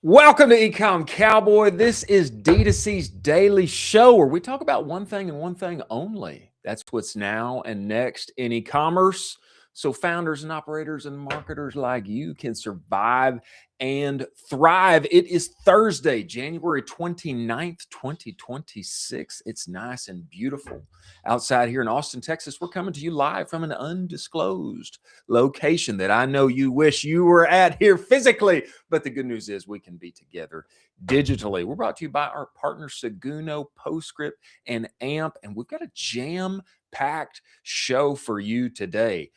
Welcome to Ecomm Cowboy. This is D2C's daily show where we talk about one thing and one thing only. That's what's now and next in e-commerce. So founders and operators and marketers like you can survive and thrive. It is Thursday, January 29th, 2026. It's nice and beautiful outside here in Austin, Texas. We're coming to you live from an undisclosed location that I know you wish you were at here physically. But the good news is we can be together digitally. We're brought to you by our partner Seguno, Postscript, and AMP. And we've got a jam-packed show for you today.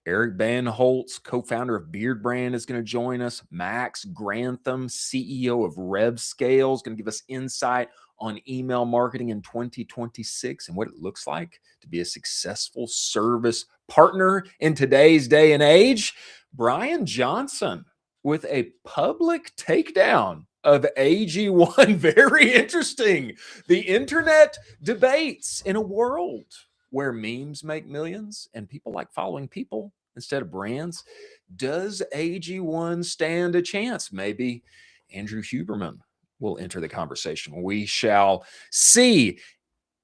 Eric Bandholz, co-founder of Beard Brand, is going to join us. Max Grantham, CEO of RevScale, is going to give us insight on email marketing in 2026 and what it looks like to be a successful service partner in today's day and age. Bryan Johnson with a public takedown of AG1. Very interesting. The internet debates in a world where memes make millions and people like following people instead of brands. Does AG1 stand a chance? Maybe Andrew Huberman will enter the conversation. We shall see.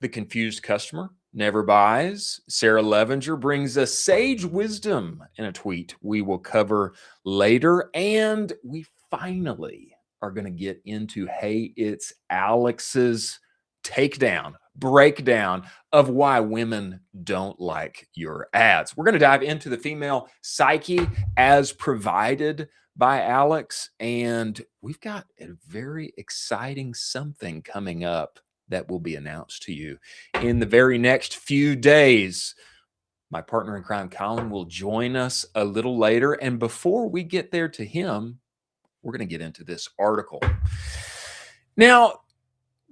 The confused customer never buys. Sarah Levenger brings us sage wisdom in a tweet we will cover later. And we finally are going to get into, hey, it's Alex's takedown, breakdown of why women don't like your ads. We're going to dive into the female psyche as provided by Alex. And we've got a very exciting something coming up that will be announced to you in the very next few days. My partner in crime, Colin, will join us a little later. And before we get there to him, we're going to get into this article. Now,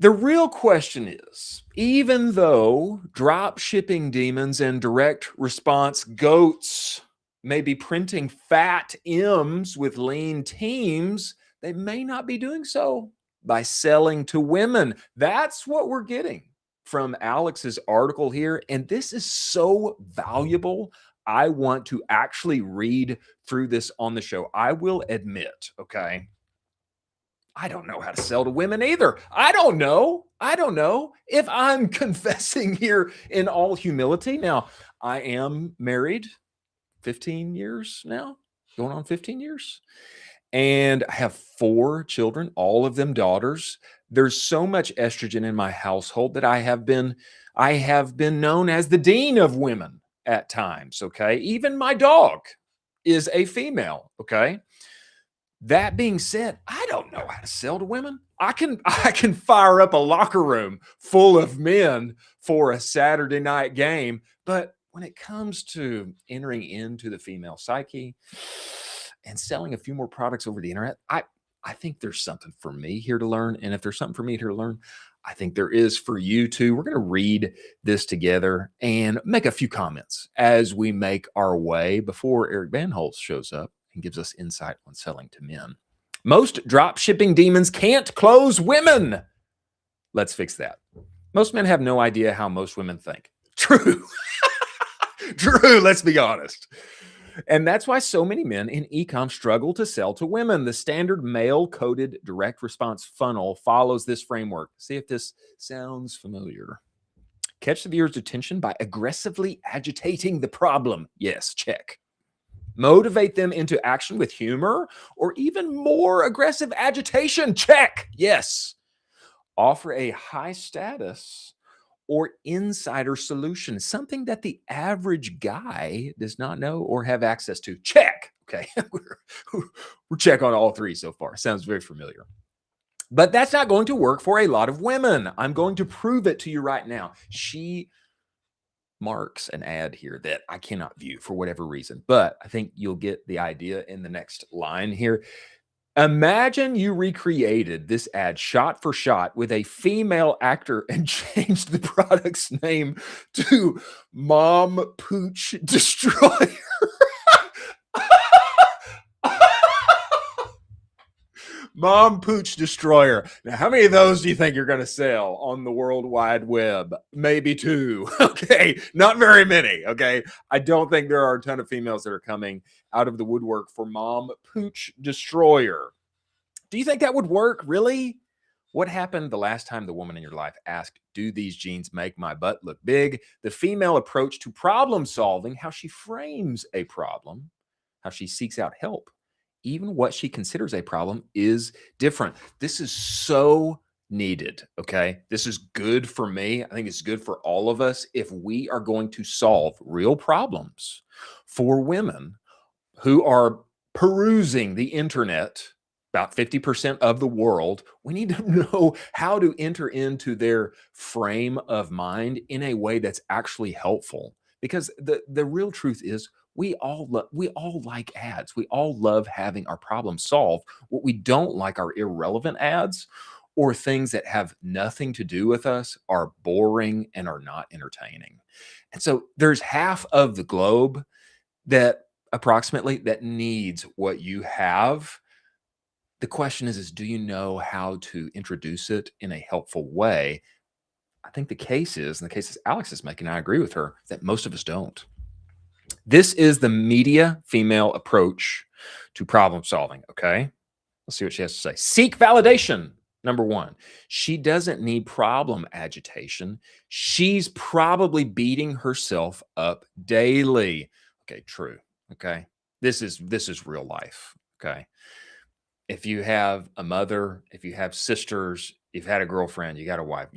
the real question is, even though drop shipping demons and direct response goats may be printing fat M's with lean teams, they may not be doing so by selling to women. That's what we're getting from Alex's article here. And this is so valuable. I want to actually read through this on the show. I will admit, okay, I don't know how to sell to women either. I don't know if I'm confessing here in all humility. Now, I am married 15 years now, going on 15 years. And I have 4 children, all of them daughters. There's so much estrogen in my household that I have been known as the dean of women at times, okay? Even my dog is a female, okay? That being said, I don't know how to sell to women. I can fire up a locker room full of men for a Saturday night game, but when it comes to entering into the female psyche and selling a few more products over the internet, I think there's something for me here to learn. And if there's something for me here to learn, I think there is for you too. We're going to read this together and make a few comments as we make our way before Eric Bandholz shows up and gives us insight on selling to men. Most drop shipping demons can't close women. Let's fix that. Most men have no idea how most women think. True. True. Let's be honest. And that's why so many men in e-com struggle to sell to women. The standard male-coded direct response funnel follows this framework. See if this sounds familiar. Catch the viewer's attention by aggressively agitating the problem. Yes, check. Motivate them into action with humor or even more aggressive agitation. Check. Yes. Offer a high status or insider solution, something that the average guy does not know or have access to. Check. Okay. We're check on all 3 so far. Sounds very familiar. But that's not going to work for a lot of women. I'm going to prove it to you right now. She marks an ad here that I cannot view for whatever reason, but I think you'll get the idea in the next line here. Imagine you recreated this ad shot for shot with a female actor and changed the product's name to Mom Pooch Destroyer. Mom Pooch Destroyer. Now, how many of those do you think you're going to sell on the World Wide Web? Maybe 2. Okay. Not very many. Okay. I don't think there are a ton of females that are coming out of the woodwork for Mom Pooch Destroyer. Do you think that would work? Really? What happened the last time the woman in your life asked, do these jeans make my butt look big? The female approach to problem solving, how she frames a problem, how she seeks out help, even what she considers a problem is different. This is so needed. Okay. This is good for me. I think it's good for all of us if we are going to solve real problems for women who are perusing the internet, about 50% of the world. We need to know how to enter into their frame of mind in a way that's actually helpful. Because the real truth is we all like ads. We all love having our problems solved. What we don't like are irrelevant ads or things that have nothing to do with us, are boring and are not entertaining. And so there's half of the globe that approximately that needs what you have. The question is do you know how to introduce it in a helpful way? I think the case is, and the cases Alex is making, I agree with her, that most of us don't. This is the media female approach to problem solving. Okay. Let's see what she has to say. Seek validation. Number one, she doesn't need problem agitation. She's probably beating herself up daily. Okay, true. Okay. This is real life. Okay. If you have a mother, if you have sisters, you've had a girlfriend, you got a wife,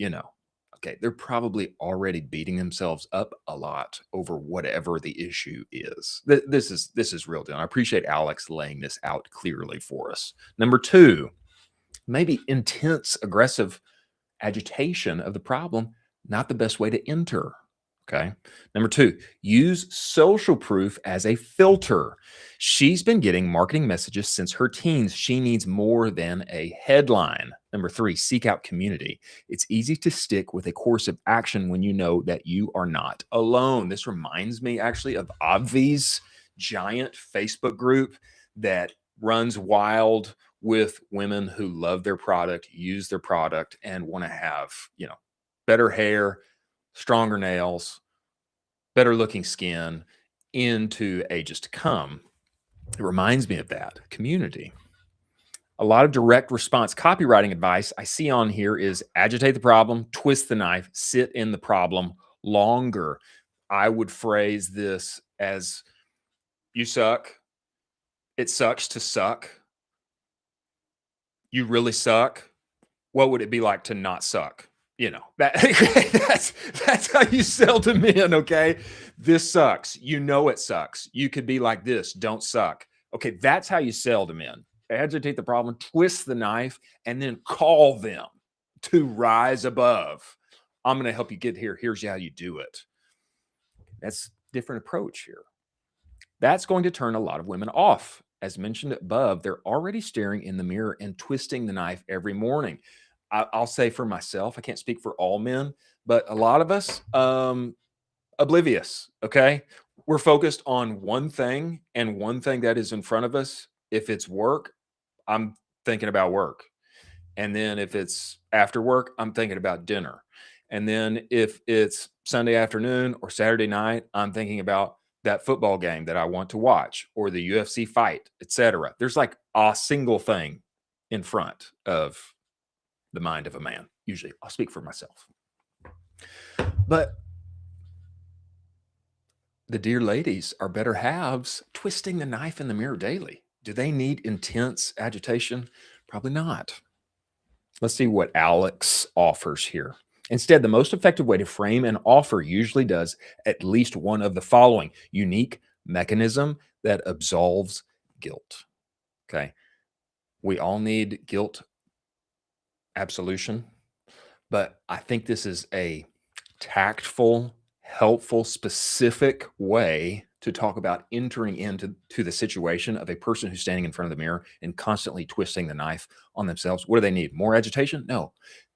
okay, they're probably already beating themselves up a lot over whatever the issue is. This is real deal. I appreciate Alex laying this out clearly for us. Number two, maybe intense, aggressive agitation of the problem, not the best way to enter. Okay. Number two, use social proof as a filter. She's been getting marketing messages since her teens. She needs more than a headline. Number three, seek out community. It's easy to stick with a course of action when you know that you are not alone. This reminds me actually of Obvi's giant Facebook group that runs wild with women who love their product, use their product, and want to have, better hair, stronger nails, better looking skin into ages to come. It reminds me of that community. A lot of direct response copywriting advice I see on here is agitate the problem, twist the knife, sit in the problem longer. I would phrase this as you suck. It sucks to suck. You really suck. What would it be like to not suck? That's how you sell to men. Okay. This sucks. It sucks. You could be like this. Don't suck. Okay. That's how you sell to men. Agitate the problem, twist the knife, and then call them to rise above. I'm going to help you get here. Here's how you do it. That's a different approach here. That's going to turn a lot of women off. As mentioned above, they're already staring in the mirror and twisting the knife every morning. I'll say for myself, I can't speak for all men, but a lot of us, oblivious. Okay. We're focused on one thing and one thing that is in front of us. If it's work, I'm thinking about work. And then if it's after work, I'm thinking about dinner. And then if it's Sunday afternoon or Saturday night, I'm thinking about that football game that I want to watch or the UFC fight, etc. There's like a single thing in front of the mind of a man. Usually, I'll speak for myself. But the dear ladies are better halves twisting the knife in the mirror daily. Do they need intense agitation? Probably not. Let's see what Alex offers here. Instead, the most effective way to frame an offer usually does at least one of the following: unique mechanism that absolves guilt. Okay. We all need guilt absolution, but I think this is a tactful, helpful, specific way to talk about entering into the situation of a person who's standing in front of the mirror and constantly twisting the knife on themselves. What do they need? More agitation? No,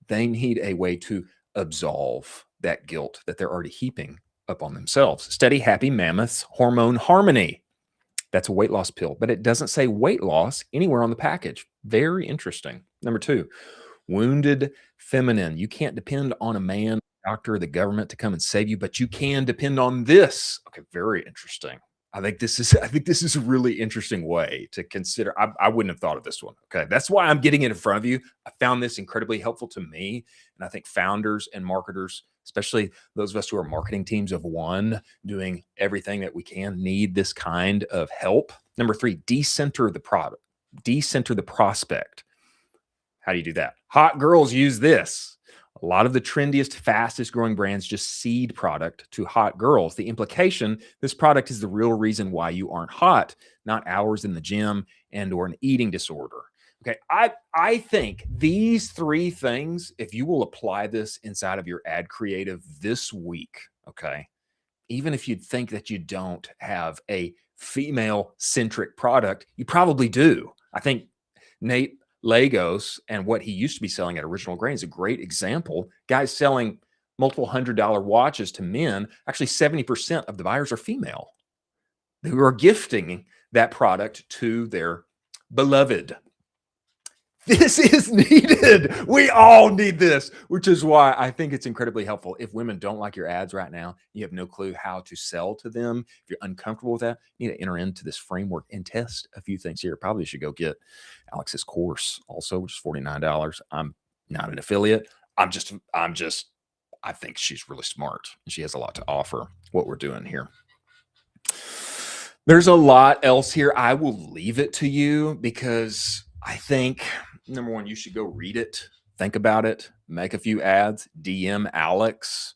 they need a way to absolve that guilt that they're already heaping up on themselves. Steady, happy mammoths, hormone harmony. That's a weight loss pill, but it doesn't say weight loss anywhere on the package. Very interesting. Number two, wounded feminine. You can't depend on a man, doctor, the government to come and save you, but you can depend on this. Okay, very interesting. I think this is a really interesting way to consider. I wouldn't have thought of this one. Okay. That's why I'm getting it in front of you. I found this incredibly helpful to me. And I think founders and marketers, especially those of us who are marketing teams of one, doing everything that we can, need this kind of help. Number 3, decenter the product, decenter the prospect. How do you do that? Hot girls use this. A lot of the trendiest, fastest growing brands just seed product to hot girls. The implication, this product is the real reason why you aren't hot, not hours in the gym and or an eating disorder. Okay, I think these 3 things, if you will apply this inside of your ad creative this week, okay, even if you'd think that you don't have a female-centric product, you probably do. I think Nate Lagos and what he used to be selling at Original Grain is a great example. Guys selling multiple $100 watches to men, actually 70% of the buyers are female who are gifting that product to their beloved. This is needed. We all need this, which is why I think it's incredibly helpful. If women don't like your ads right now, you have no clue how to sell to them. If you're uncomfortable with that, you need to enter into this framework and test a few things here. Probably should go get Alex's course also, which is $49. I'm not an affiliate. I think she's really smart and she has a lot to offer what we're doing here. There's a lot else here. I will leave it to you because I think, number 1, you should go read it, think about it, make a few ads, DM Alex,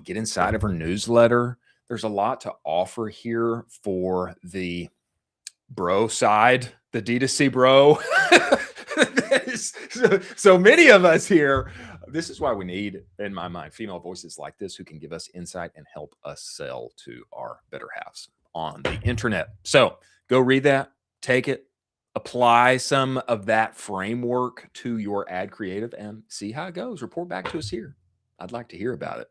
get inside of her newsletter. There's a lot to offer here for the bro side, the D2C bro. so many of us here, this is why we need, in my mind, female voices like this who can give us insight and help us sell to our better halves on the internet. So go read that, take it, apply some of that framework to your ad creative and see how it goes. Report back to us here. I'd like to hear about it.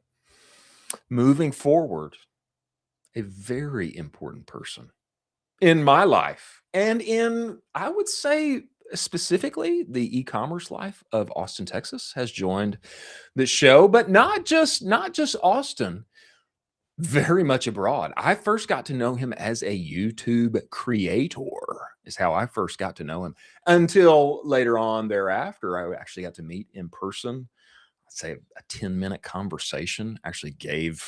Moving forward, a very important person in my life and in, I would say, specifically the e-commerce life of Austin, Texas, has joined the show, but not just Austin. Very much abroad. I first got to know him as a YouTube creator is how I first got to know him, until later on thereafter, I actually got to meet in person. I'd say a 10-minute conversation actually gave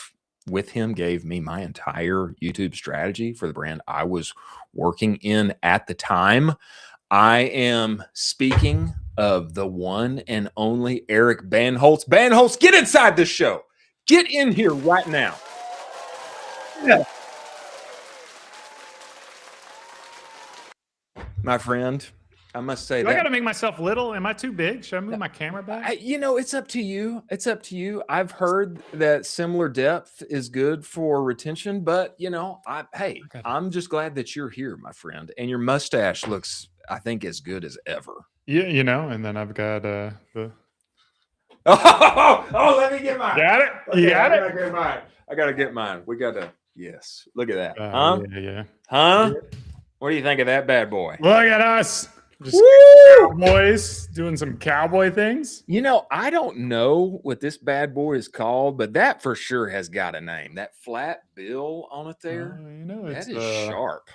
me my entire YouTube strategy for the brand I was working in at the time. I am speaking of the one and only Eric Bandholz. Bandholz, get inside this show. Get in here right now. Yeah. My friend, I must say I got to make myself little. Am I too big? Should I move my camera back? It's up to you. It's up to you. I've heard that similar depth is good for retention, but I'm just glad that you're here, my friend. And your mustache looks, I think, as good as ever. Yeah, and then I've got the. Oh, let me get mine. Got it? Okay, you got it? I gotta get mine. We gotta, yes. Look at that. Yeah. Huh? What do you think of that bad boy? Look at us. Just cowboys doing some cowboy things. I don't know what this bad boy is called, but that for sure has got a name. That flat bill on it there. It's that is sharp.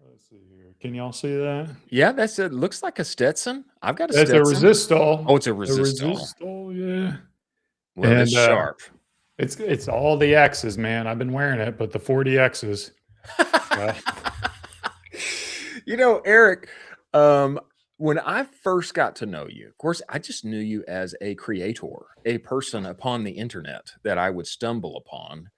Let's see here. Can y'all see that? Yeah, that's it. Looks like a Stetson. I've got a Stetson. It's a resistol. Oh, it's a resistol. Yeah. Well, it's sharp. It's all the X's, man. I've been wearing it, but the 40 X's. Eric, when I first got to know you, of course, I just knew you as a creator, a person upon the internet that I would stumble upon.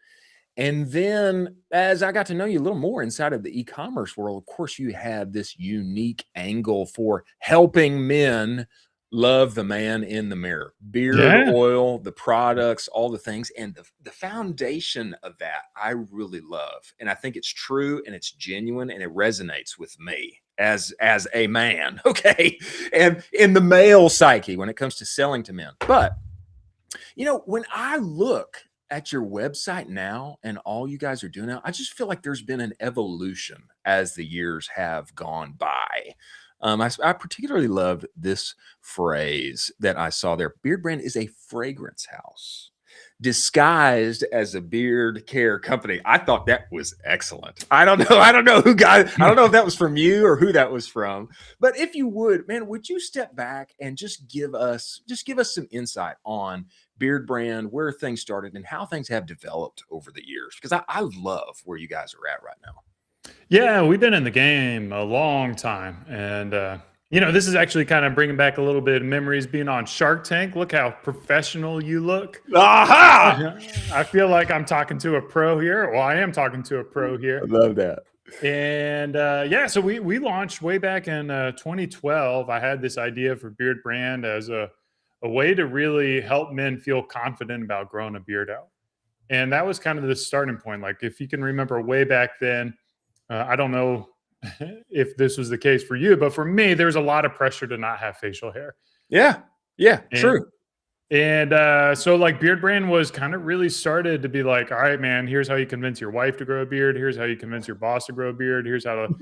And then as I got to know you a little more inside of the e-commerce world, of course, you had this unique angle for helping men love the man in the mirror, beard oil, the products, all the things. And the foundation of that, I really love. And I think it's true and it's genuine and it resonates with me as a man. Okay. And in the male psyche when it comes to selling to men. But, when I look at your website now and all you guys are doing now, I just feel like there's been an evolution as the years have gone by. I particularly loved this phrase that I saw there. Beard Brand is a fragrance house. disguised as a beard care company. I thought that was excellent. I don't know. I don't know if that was from you or who that was from. But if you would, man, would you step back and just give us some insight on Beard Brand, where things started and how things have developed over the years? Because I love where you guys are at right now. Yeah, we've been in the game a long time. And, this is actually kind of bringing back a little bit of memories being on Shark Tank. Look how professional you look. Aha! I feel like I'm talking to a pro here. Well, I am talking to a pro here. I love that. And so we launched way back in 2012. I had this idea for Beard Brand as a way to really help men feel confident about growing a beard out. And that was kind of the starting point. Like, if you can remember way back then, I don't know if this was the case for you, but for me, there's a lot of pressure to not have facial hair. Yeah, true. And so like Beard Brand was kind of really started to be like, all right, man, here's how you convince your wife to grow a beard. Here's how you convince your boss to grow a beard. Here's how to,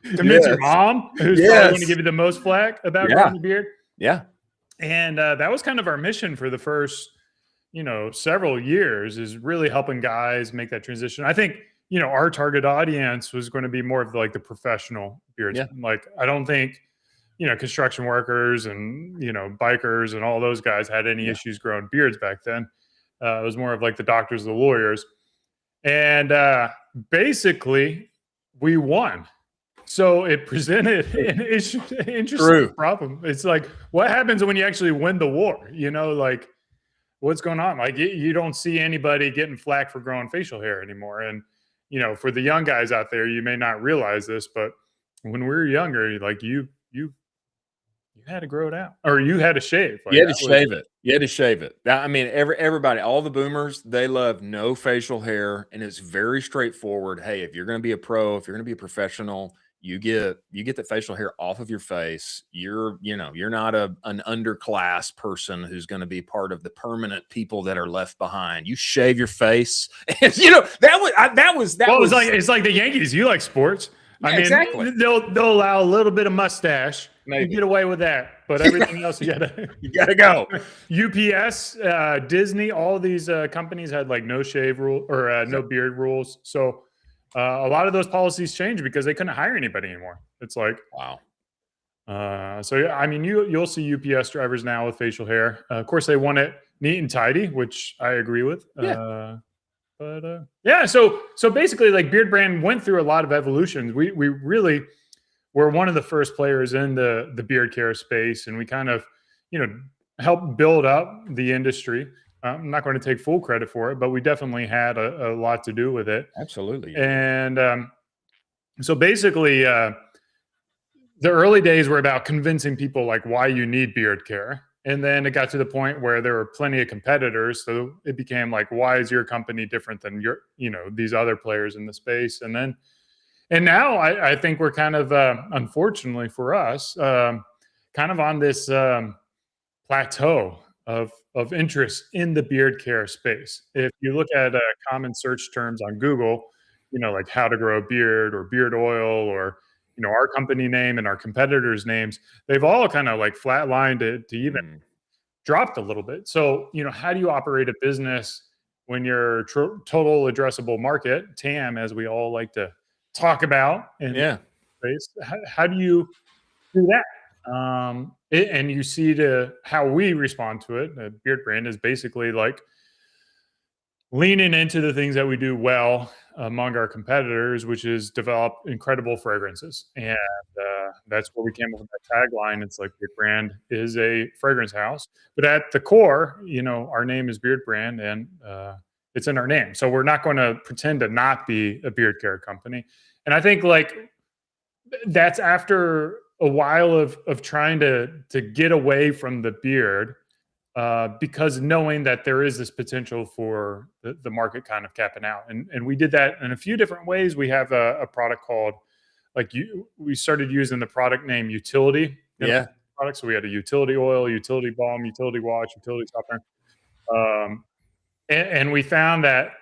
convince your mom, who's probably going to give you the most flack about growing a beard. Yeah. And that was kind of our mission for the first, several years, is really helping guys make that transition. I think, our target audience was going to be more of like the professional beards. Yeah. Like, I don't think, construction workers and, bikers and all those guys had any issues growing beards back then. It was more of like the doctors, the lawyers. And basically we won. So it presented an interesting problem. It's like, what happens when you actually win the war? Like, what's going on? Like, you don't see anybody getting flack for growing facial hair anymore. And, for the young guys out there, you may not realize this, but when we were younger, like you had to grow it out, or you had to shave. Like, you had to shave it. You had to shave it. I mean, everybody, all the boomers, they love no facial hair, and it's very straightforward. Hey, if you're going to be a pro, if you're going to be a professional, you get the facial hair off of your face. You're not an underclass person who's going to be part of the permanent people that are left behind. You shave your face, and that was like, it's like the Yankees. You like sports. Yeah, I mean, exactly. They'll allow a little bit of mustache. Maybe. You get away with that, but everything else you gotta go. UPS, Disney, all these companies had like no shave rule or no beard rules. So a lot of those policies changed because they couldn't hire anybody anymore. It's like, wow. So yeah, I mean, you'll see UPS drivers now with facial hair. Of course, they want it neat and tidy, which I agree with. Yeah. So basically, like, Beard Brand went through a lot of evolutions. We really were one of the first players in the beard care space, and we kind of, helped build up the industry. I'm not going to take full credit for it, but we definitely had a lot to do with it. Absolutely. And so basically, the early days were about convincing people like why you need beard care. And then it got to the point where there were plenty of competitors. So it became like, why is your company different than these other players in the space? And now I think we're kind of, unfortunately for us, kind of on this plateau of interest in the beard care space. If you look at common search terms on Google, like how to grow a beard or beard oil, or, our company name and our competitors' names, they've all kind of like flatlined it to even dropped a little bit. So, how do you operate a business when your total addressable market, TAM, as we all like to talk about in space, how do you do that? And you see how we respond to it. Beard Brand is basically like leaning into the things that we do well among our competitors, which is develop incredible fragrances. And that's where we came up with that tagline. It's like, Beard Brand is a fragrance house, but at the core, our name is Beard Brand, and it's in our name. So we're not going to pretend to not be a beard care company. And I think like that's after a while of trying to get away from the beard, because knowing that there is this potential for the market kind of capping out. And we did that in a few different ways. We have a product called, we started using the product name Utility. Product. So we had a utility oil, utility balm, utility wash, utility softener. And we found that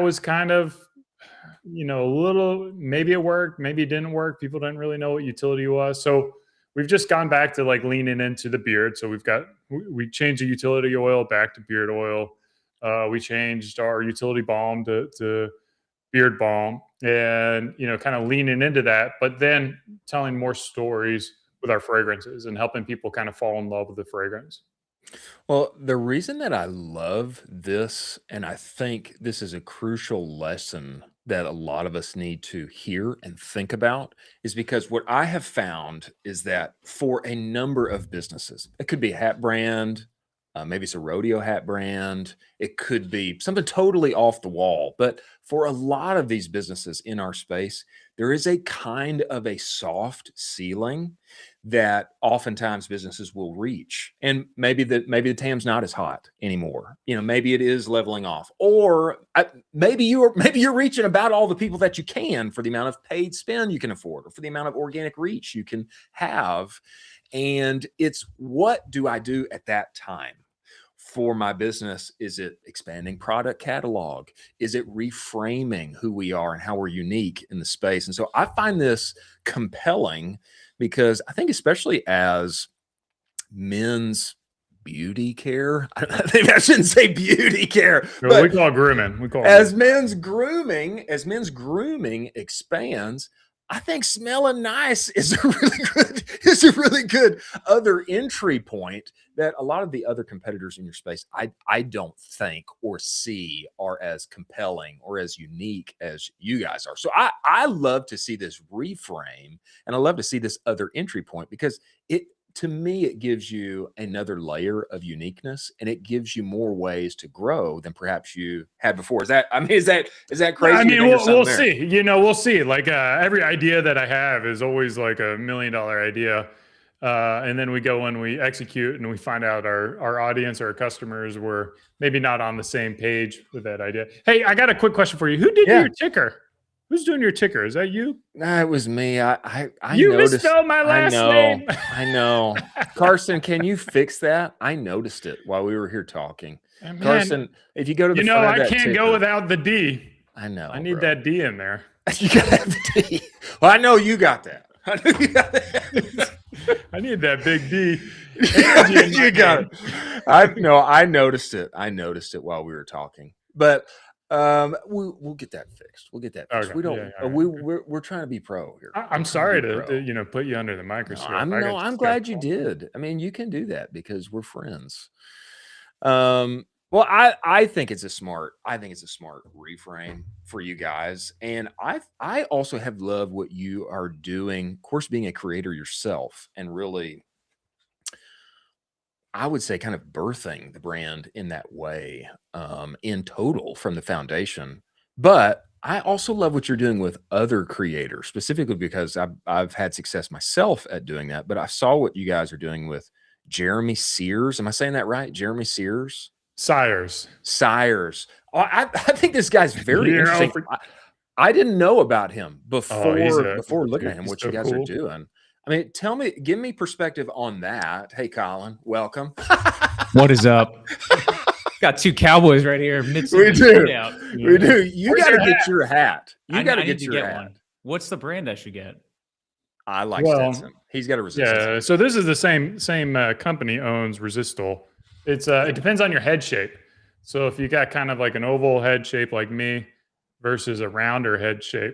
was kind of, a little, maybe it worked, maybe it didn't work. People didn't really know what utility was. So we've just gone back to like leaning into the beard. So we changed the utility oil back to beard oil. We changed our utility balm to beard balm, and kind of leaning into that, but then telling more stories with our fragrances and helping people kind of fall in love with the fragrance. Well, the reason that I love this, and I think this is a crucial lesson that a lot of us need to hear and think about, is because what I have found is that for a number of businesses, it could be a hat brand, maybe it's a rodeo hat brand, it could be something totally off the wall. But for a lot of these businesses in our space, there is a kind of a soft ceiling that oftentimes businesses will reach. And maybe the TAM's not as hot anymore. Maybe it is leveling off. Or maybe you're reaching about all the people that you can for the amount of paid spend you can afford, or for the amount of organic reach you can have. And it's, what do I do at that time for my business? Is it expanding product catalog? Is it reframing who we are and how we're unique in the space? And so I find this compelling, because I think, especially as men's beauty care, maybe I shouldn't say beauty care, but we call it grooming. As men's grooming expands, I think smelling nice is a really good other entry point that a lot of the other competitors in your space, I don't think or see are as compelling or as unique as you guys are. So I love to see this reframe, and I love to see this other entry point, because to me, it gives you another layer of uniqueness, and it gives you more ways to grow than perhaps you had before. Is that crazy? I mean, we'll see. We'll see. Like every idea that I have is always like $1 million idea. And then we go and we execute, and we find out our audience or our customers were maybe not on the same page with that idea. Hey, I got a quick question for you. Who did your ticker? Who's doing your ticker? Is that you? Nah, it was me. I you noticed. Misspelled my last name. I know. Carson, can you fix that? I noticed it while we were here talking. Man, Carson, if you go to the front of that I can't ticker, go without the D. I know. I need that D in there. You got the D. Well, I know you got that. I know you got that. I need that big D. You got it. I noticed it. I noticed it while we were talking. But we'll get that fixed. We'll get that fixed. Okay. We don't. We're trying to be pro here. I'm sorry to put you under the microscope. I'm glad you did. I mean, you can do that because we're friends. Well, I think it's a smart reframe for you guys, and I also have loved what you are doing. Of course, being a creator yourself, and really, I would say, kind of birthing the brand in that way, in total from the foundation. But I also love what you're doing with other creators, specifically because I've had success myself at doing that. But I saw what you guys are doing with Jeremy Sears. Am I saying that right? Jeremy Sears? Sires. Oh, I think this guy's very interesting. I didn't know about him before looking at him, what you guys are doing. I mean, give me perspective on that. Hey, Colin, welcome. What is up? Got two Cowboys right here. We do. You got to get your hat. You got to get your hat. One. What's the brand I should get? I like Stetson. He's got a Resistol. Yeah. So this is the same company owns Resistol. It depends on your head shape. So if you got kind of like an oval head shape like me versus a rounder head shape.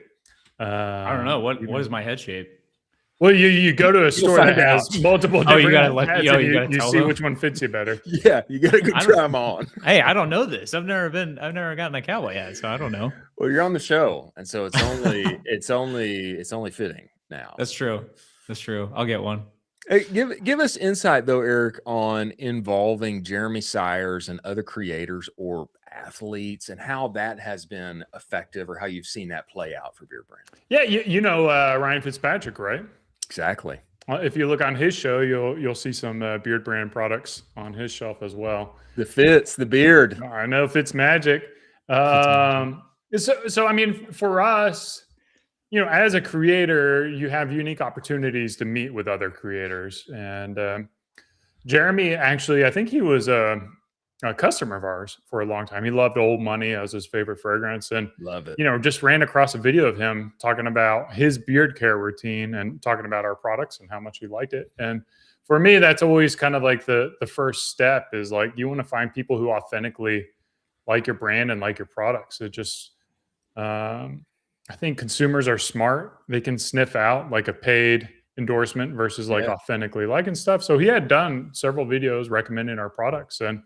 I don't know. What is my head shape? Well, you go to a store that has multiple different you see which one fits you better. Yeah, you got to go try them on. Hey, I don't know this. I've never gotten a Cowboy hat, so I don't know. Well, you're on the show, and so it's only fitting now. That's true. I'll get one. Hey, give us insight though, Eric, on involving Jeremy Sires and other creators or athletes, and how that has been effective, or how you've seen that play out for Beard Brand. Yeah, you know Ryan Fitzpatrick, right? Exactly. If you look on his show, you'll see some Beard Brand products on his shelf as well. The Fitz, the beard. I know Fitz magic. So I mean, for us, as a creator, you have unique opportunities to meet with other creators. And Jeremy, actually, I think he was a customer of ours for a long time. He loved Old Money as his favorite fragrance, and love it. Just ran across a video of him talking about his beard care routine and talking about our products and how much he liked it. And for me, that's always kind of like the first step is like, you want to find people who authentically like your brand and like your products. It just, I think consumers are smart. They can sniff out like a paid endorsement versus like authentically liking stuff. So he had done several videos recommending our products, and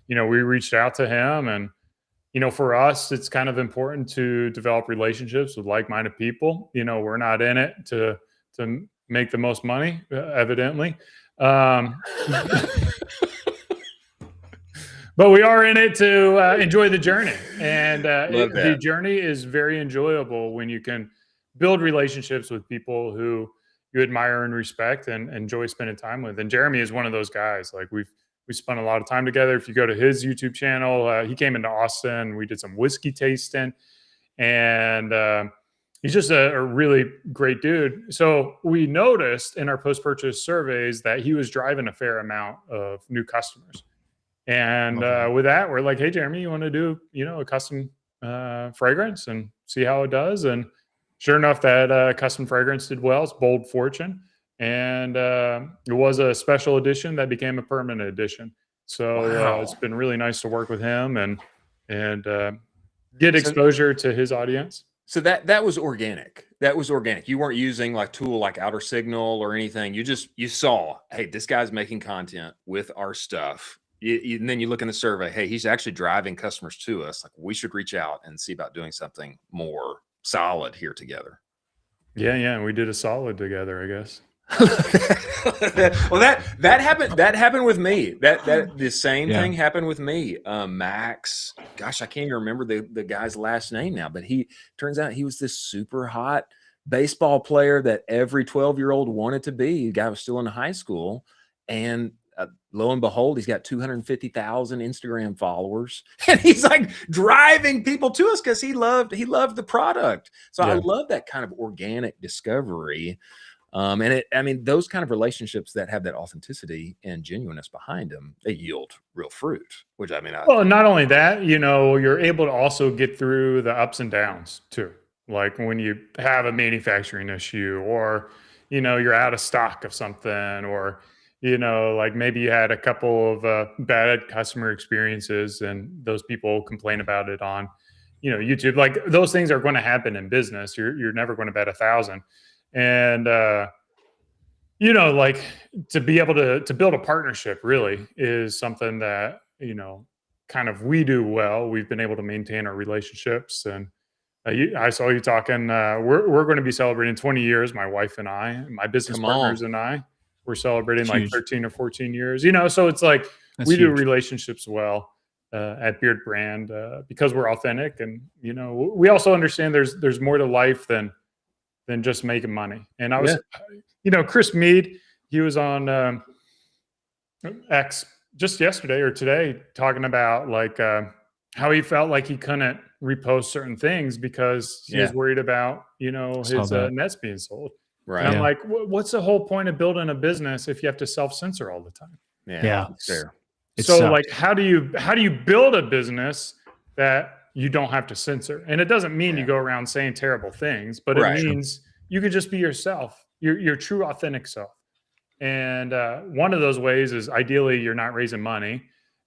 we reached out to him. And for us, it's kind of important to develop relationships with like-minded people. We're not in it to make the most money, evidently. But we are in it to enjoy the journey. And the journey is very enjoyable when you can build relationships with people who you admire and respect and enjoy spending time with. And Jeremy is one of those guys. Like we spent a lot of time together. If you go to his YouTube channel, he came into Austin. We did some whiskey tasting, and he's just a really great dude. So we noticed in our post-purchase surveys that he was driving a fair amount of new customers. And with that, we're like, hey, Jeremy, you want to do, a custom fragrance and see how it does? And sure enough, that custom fragrance did well. It's Bold Fortune. And it was a special edition that became a permanent edition. So it's been really nice to work with him and get exposure to his audience. So that was organic. That was organic. You weren't using like tool like Outer Signal or anything. You saw, hey, this guy's making content with our stuff. And then you look in the survey, hey, he's actually driving customers to us. Like, we should reach out and see about doing something more solid here together. Yeah. We did a solid together, I guess. Well, that happened with me. That the same thing happened with me. Max, gosh, I can't even remember the guy's last name now, but he turns out he was this super hot baseball player that every 12-year-old wanted to be. The guy was still in high school, and lo and behold, he's got 250,000 Instagram followers, and he's like driving people to us because he loved the product. So I love that kind of organic discovery. And those kind of relationships that have that authenticity and genuineness behind them, they yield real fruit, which well, not only that, you're able to also get through the ups and downs too. Like when you have a manufacturing issue, or, you're out of stock of something, or, like maybe you had a couple of bad customer experiences and those people complain about it on, YouTube. Like those things are going to happen in business. You're never going to bet 1,000. And, like to be able to build a partnership really is something that, kind of we do well. We've been able to maintain our relationships. And I saw you talking, we're going to be celebrating 20 years, my wife and I, my business partners and I. We're celebrating like 13 or 14 years, so it's like we do relationships well at Beard Brand because we're authentic. And, we also understand there's more to life than just making money. And I was, Chris Mead, he was on X just yesterday or today talking about like how he felt like he couldn't repost certain things because he was worried about, his nets being sold. Right. And I'm like, what's the whole point of building a business if you have to self-censor all the time? Yeah. Fair. So like, how do you build a business that you don't have to censor? And it doesn't mean you go around saying terrible things, but it means you can just be yourself, your true authentic self. And one of those ways is ideally you're not raising money.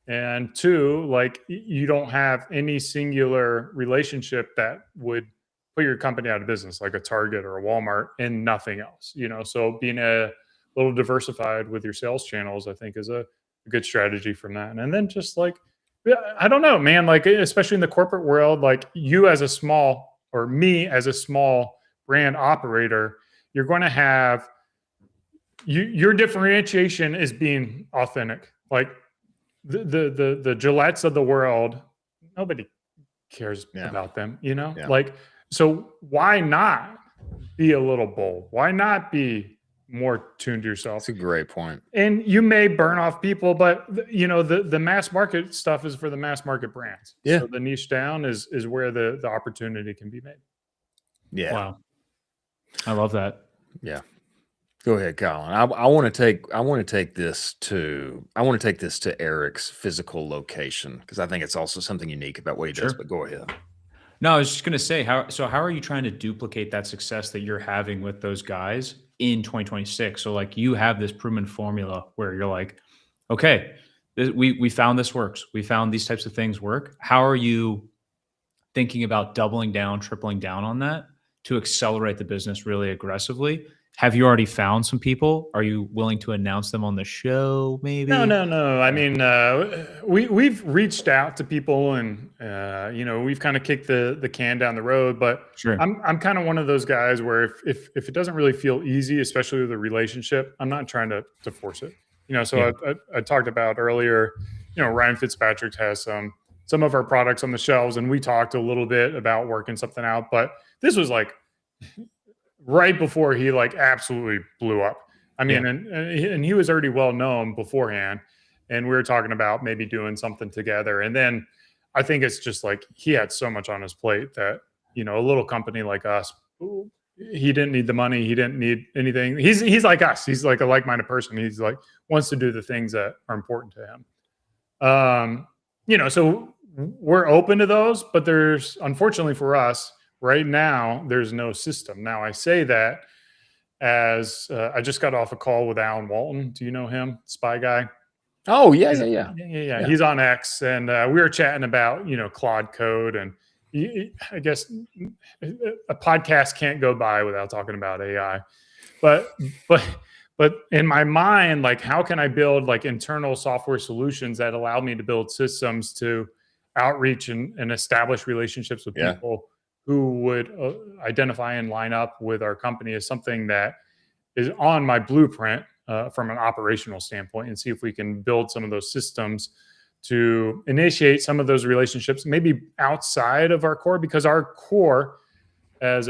And two, like you don't have any singular relationship that would put your company out of business, like a Target or a Walmart, and nothing else, so being a little diversified with your sales channels, I think is a good strategy from that. And then just like, I don't know, man, like, especially in the corporate world, like you as a small, or me as a small brand operator, you're going to have your differentiation is being authentic. Like the Gillettes of the world, nobody cares about them, like, so why not be a little bold? Why not be more tuned to yourself? That's a great point. And you may burn off people, but the mass market stuff is for the mass market brands. Yeah. So the niche down is where the opportunity can be made. Yeah. Wow. I love that. Yeah. Go ahead, Colin. I want to take this to Eric's physical location, because I think it's also something unique about what he does, but go ahead. No, I was just going to say, how are you trying to duplicate that success that you're having with those guys in 2026? So like you have this proven formula where you're like, okay, We found this works. We found these types of things work. How are you thinking about doubling down, tripling down on that to accelerate the business really aggressively? Have you already found some people? Are you willing to announce them on the show? Maybe. No. I mean, we've reached out to people, and we've kind of kicked the can down the road. But Sure. I'm kind of one of those guys where if it doesn't really feel easy, especially with a relationship, I'm not trying to force it. So I talked about earlier. Ryan Fitzpatrick has some of our products on the shelves, and we talked a little bit about working something out. But this was like right before he like absolutely blew up. I mean, and he was already well known beforehand, and we were talking about maybe doing something together. And then I think it's just like he had so much on his plate that a little company like us, he didn't need the money, he didn't need anything. He's like us. He's like a like-minded person. He's like wants to do the things that are important to him. So we're open to those, but there's, unfortunately for us right now, there's no system. Now I say that as I just got off a call with Alan Walton. Do you know him? Spy guy. Oh yeah. He's on X, and we were chatting about Claude Code, and I guess a podcast can't go by without talking about AI. But in my mind, like, how can I build like internal software solutions that allow me to build systems to outreach and establish relationships with people who would identify and line up with our company as something that is on my blueprint from an operational standpoint, and see if we can build some of those systems to initiate some of those relationships, maybe outside of our core, because our core, as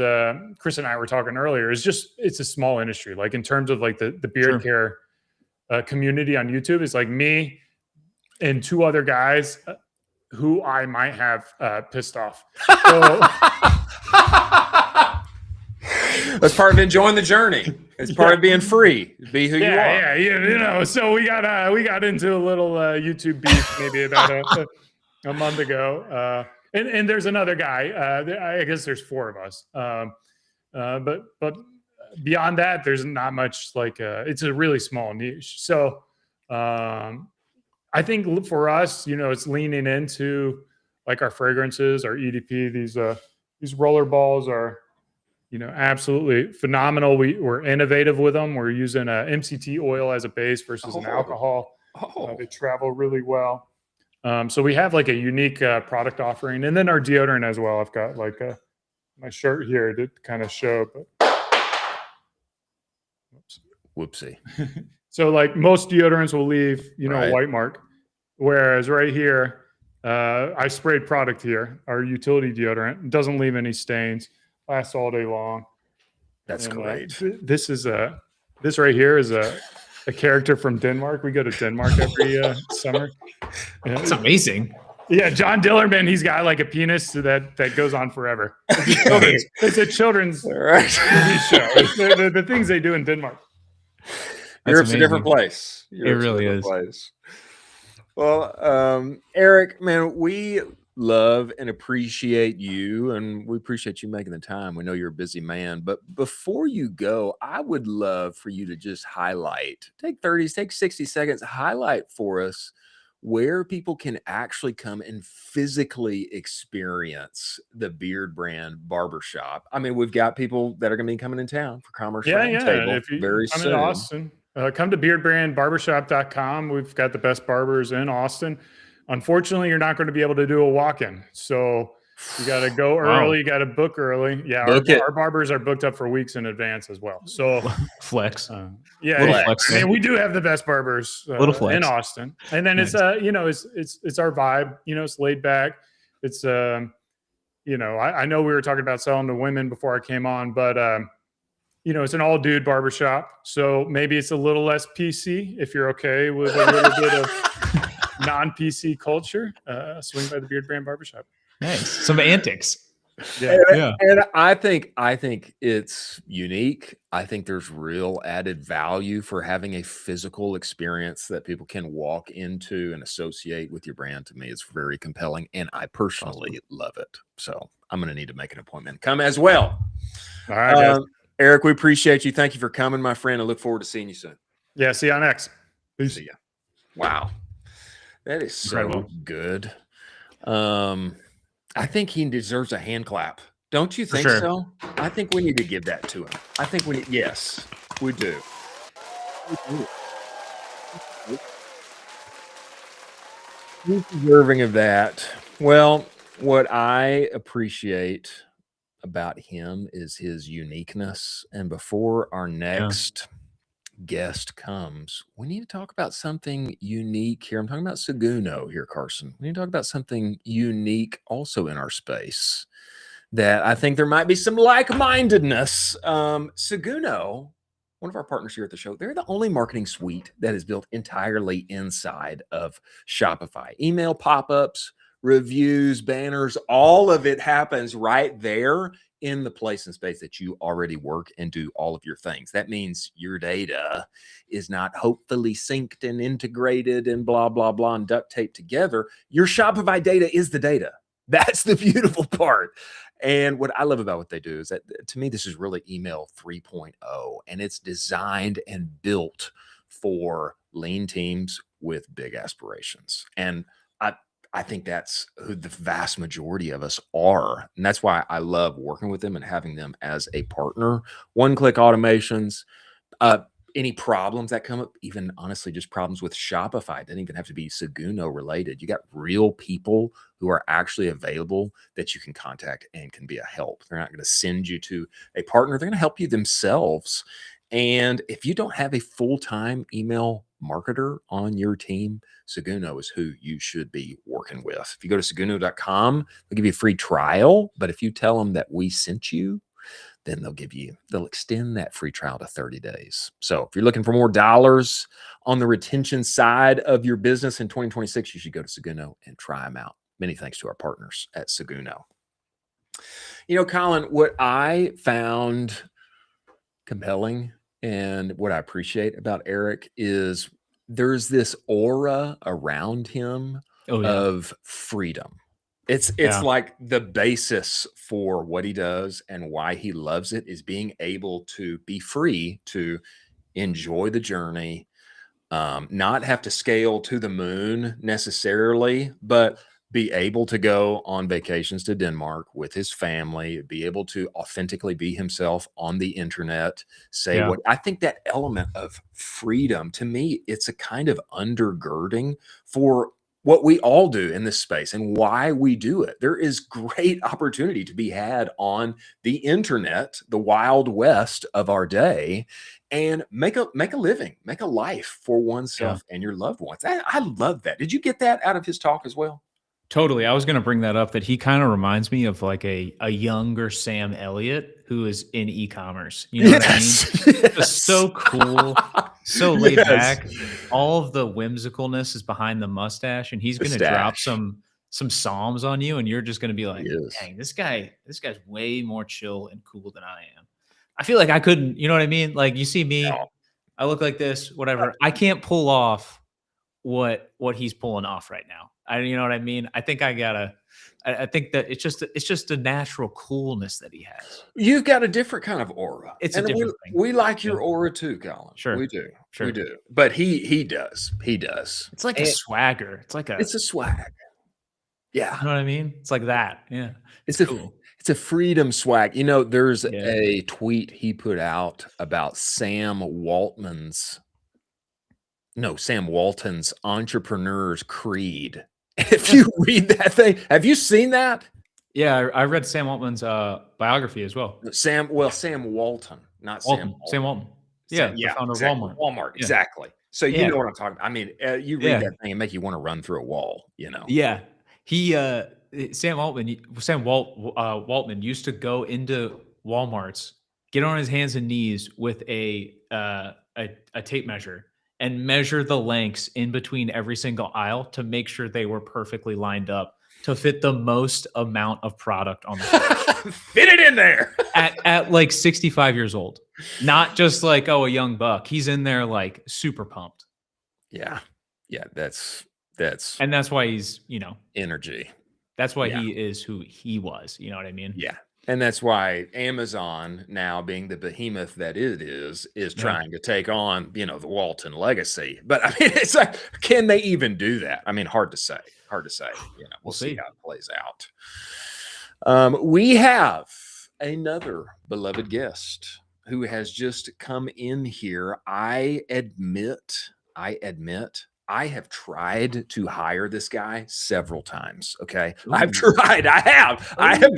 Chris and I were talking earlier, it's a small industry. Like in terms of like the beard care community on YouTube, is like me and two other guys who I might have pissed off. So, that's part of enjoying the journey. It's part of being free. Be who you are. Yeah. So we got into a little YouTube beef maybe about a month ago. And there's another guy. I guess there's four of us. But beyond that, there's not much. Like it's a really small niche. So I think for us, it's leaning into like our fragrances, our EDP. These roller balls are, absolutely phenomenal. We're innovative with them. We're using MCT oil as a base versus an alcohol. They travel really well. So we have like a unique product offering, and then our deodorant as well. I've got like my shirt here to kind of show. Whoopsie. So like most deodorants will leave, a white mark, whereas right here, I sprayed product here. Our utility deodorant doesn't leave any stains. Lasts all day long. That's great. This right here is a character from Denmark. We go to Denmark every summer. That's amazing. Yeah, John Dillerman, he's got like a penis that goes on forever. It's a children's show. The things they do in Denmark. Europe's a different place. It really is. Well, Eric, man, we love and appreciate you, and we appreciate you making the time. We know you're a busy man, but before you go, I would love for you to just highlight, take 60 seconds, highlight for us where people can actually come and physically experience the Beard Brand Barbershop. I mean, we've got people that are going to be coming in town for Commerce Roundtable very soon. In Austin, come to beardbrandbarbershop.com. We've got the best barbers in Austin. Unfortunately, you're not going to be able to do a walk-in. So you got to go early. You got to book early. Yeah, our barbers are booked up for weeks in advance as well. So flex. Flex. I mean, we do have the best barbers in Austin. And then it's our vibe. It's laid back. It's I know we were talking about selling to women before I came on, but it's an all dude barbershop. So maybe it's a little less PC if you're okay with a little bit of non-PC culture. Swing by the Beard Brand Barbershop. Nice. Some antics. And I think it's unique. I think there's real added value for having a physical experience that people can walk into and associate with your brand. To me, it's very compelling, and I personally love it. So I'm going to need to make an appointment. Come as well. All right, guys. Eric, we appreciate you. Thank you for coming, my friend. I look forward to seeing you soon. Yeah, see you on X. Peace. See ya. Wow. That is so Incredible. good. I think he deserves a hand clap. Don't you For think sure. so? I think we need to give that to him. I think we need, yes, we do. He's deserving of that. Well, what I appreciate about him is his uniqueness. And before our next guest comes, we need to talk about something unique here. I'm talking about Seguno here, Carson. We need to talk about something unique also in our space that I think there might be some like-mindedness. Seguno, one of our partners here at the show, they're the only marketing suite that is built entirely inside of Shopify. Email pop-ups, reviews, banners, all of it happens right there in the place and space that you already work and do all of your things. That means your data is not hopefully synced and integrated and blah, blah, blah, and duct taped together. Your Shopify data is the data. That's the beautiful part. And what I love about what they do is that, to me, this is really email 3.0, and it's designed and built for lean teams with big aspirations. And I think that's who the vast majority of us are. And that's why I love working with them and having them as a partner. One-click automations, any problems that come up, even honestly, just problems with Shopify, it doesn't even have to be Seguno related. You got real people who are actually available that you can contact and can be a help. They're not going to send you to a partner. They're going to help you themselves. And if you don't have a full-time email marketer on your team, Seguno is who you should be working with. If you go to seguno.com, they'll give you a free trial. But if you tell them that we sent you, then they'll extend that free trial to 30 days. So if you're looking for more dollars on the retention side of your business in 2026, you should go to Seguno and try them out. Many thanks to our partners at Seguno. You know, Colin, what I found compelling and what I appreciate about Eric is there's this aura around him of freedom. It's like the basis for what he does and why he loves it is being able to be free to enjoy the journey, not have to scale to the moon necessarily, but be able to go on vacations to Denmark with his family, be able to authentically be himself on the internet, say what I think that element of freedom, to me, it's a kind of undergirding for what we all do in this space and why we do it. There is great opportunity to be had on the internet, the wild west of our day, and make a living, make a life for oneself and your loved ones. I love that. Did you get that out of his talk as well? Totally. I was going to bring that up, that he kind of reminds me of like a younger Sam Elliott who is in e-commerce. You know what I mean? Just so cool, so laid back. All of the whimsicalness is behind the mustache, and he's going to drop some psalms on you, and you're just going to be like, dang, this guy's way more chill and cool than I am. I feel like I couldn't, you know what I mean? Like, you see me, I look like this, whatever. I can't pull off what he's pulling off right now. You know what I mean? I think I think that it's just a natural coolness that he has. You've got a different kind of aura. It's a different thing. We like your aura too, Colin. Sure. We do. Sure. We do. But he does. He does. It's like a swagger. It's a swag. Yeah. You know what I mean? It's like that. Yeah. It's cool. It's a freedom swag. You know, there's a tweet he put out about Sam Walton's Entrepreneur's Creed. If you read that thing, have you seen that? Yeah, I read Sam Walton's biography as well. Sam Walton, not Walton. Sam Walton. Yeah, the founder of Walmart. Walmart, exactly. So you know what I'm talking about. I mean, you read that thing and make you want to run through a wall, you know? Yeah. Sam Waltman used to go into Walmarts, get on his hands and knees with a tape measure and measure the lengths in between every single aisle to make sure they were perfectly lined up to fit the most amount of product on the floor. Fit it in there at like 65 years old, not just like, a young buck. He's in there like super pumped. Yeah. That's and that's why he's, energy. That's why he is who he was. You know what I mean? Yeah. And that's why Amazon, now being the behemoth that it is trying to take on, the Walton legacy. But I mean, it's like, can they even do that? I mean, hard to say. Hard to say. We'll see how it plays out. We have another beloved guest who has just come in here. I admit, I have tried to hire this guy several times. Okay. Ooh. I've tried. I have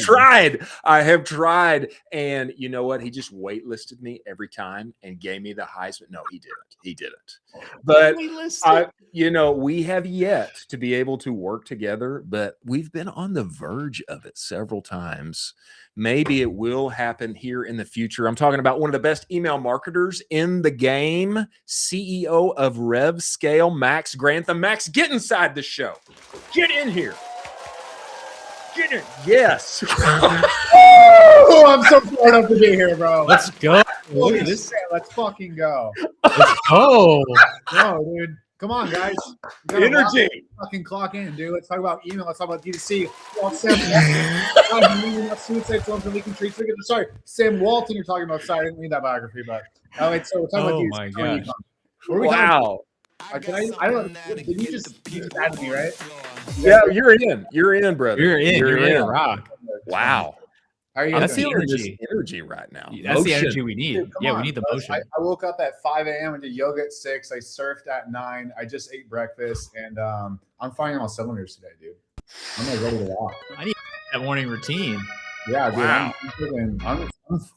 tried. And you know what? He just waitlisted me every time and gave me the Heisman. No, he didn't. But we have yet to be able to work together, but we've been on the verge of it several times. Maybe it will happen here in the future. I'm talking about one of the best email marketers in the game, CEO of RevScale, Max Grantham. Max, get inside the show. Get in here. Get in. Yes. Oh, I'm so fired up to be here, bro. Let's go. Look at this. Let's fucking go. Let's go. No, dude. Come on, guys. Energy. Fucking clock in, dude. Let's talk about email. Let's talk about D2C. Sorry, Sam Walton. You're talking about. Sorry, I didn't read that biography, but so we're talking about D2C. My God. Wow. I don't. Did you just add me, right? Yeah, you're in. You're in, brother. You're in. Rock. Wow. How are you That's guys the doing? energy. Right now. That's the Motion. energy we need. Dude, We on, need the bro. motion. I woke up at 5 a.m. and did yoga at 6. I surfed at 9. I just ate breakfast, and I'm firing all cylinders today, dude. I'm like ready to walk. I need that morning routine. Yeah, dude. Wow.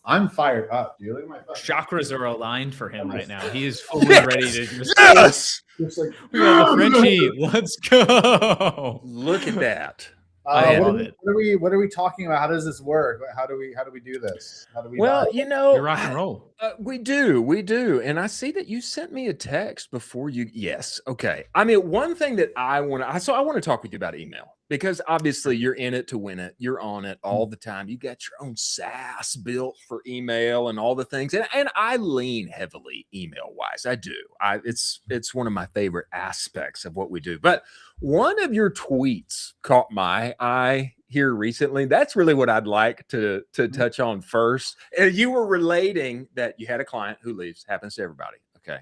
I'm fired up, dude. Look at my Chakras are aligned for him right now. He is fully ready to just. Yes. Just like, We got the Frenchie. Let's go. Look at that. I love it. What are we talking about? How does this work? How do we do this? How do we? Well, We rock and roll. we do. And I see that you sent me a text before you. Yes. Okay. I mean, one thing that I want to talk with you about email, because obviously you're in it to win it. You're on it all the time. You got your own SaaS built for email and all the things. And I lean heavily email wise. I do. It's one of my favorite aspects of what we do. But one of your tweets caught my eye here recently. That's really what I'd like to touch on first. You were relating that you had a client who leaves. Happens to everybody. Okay.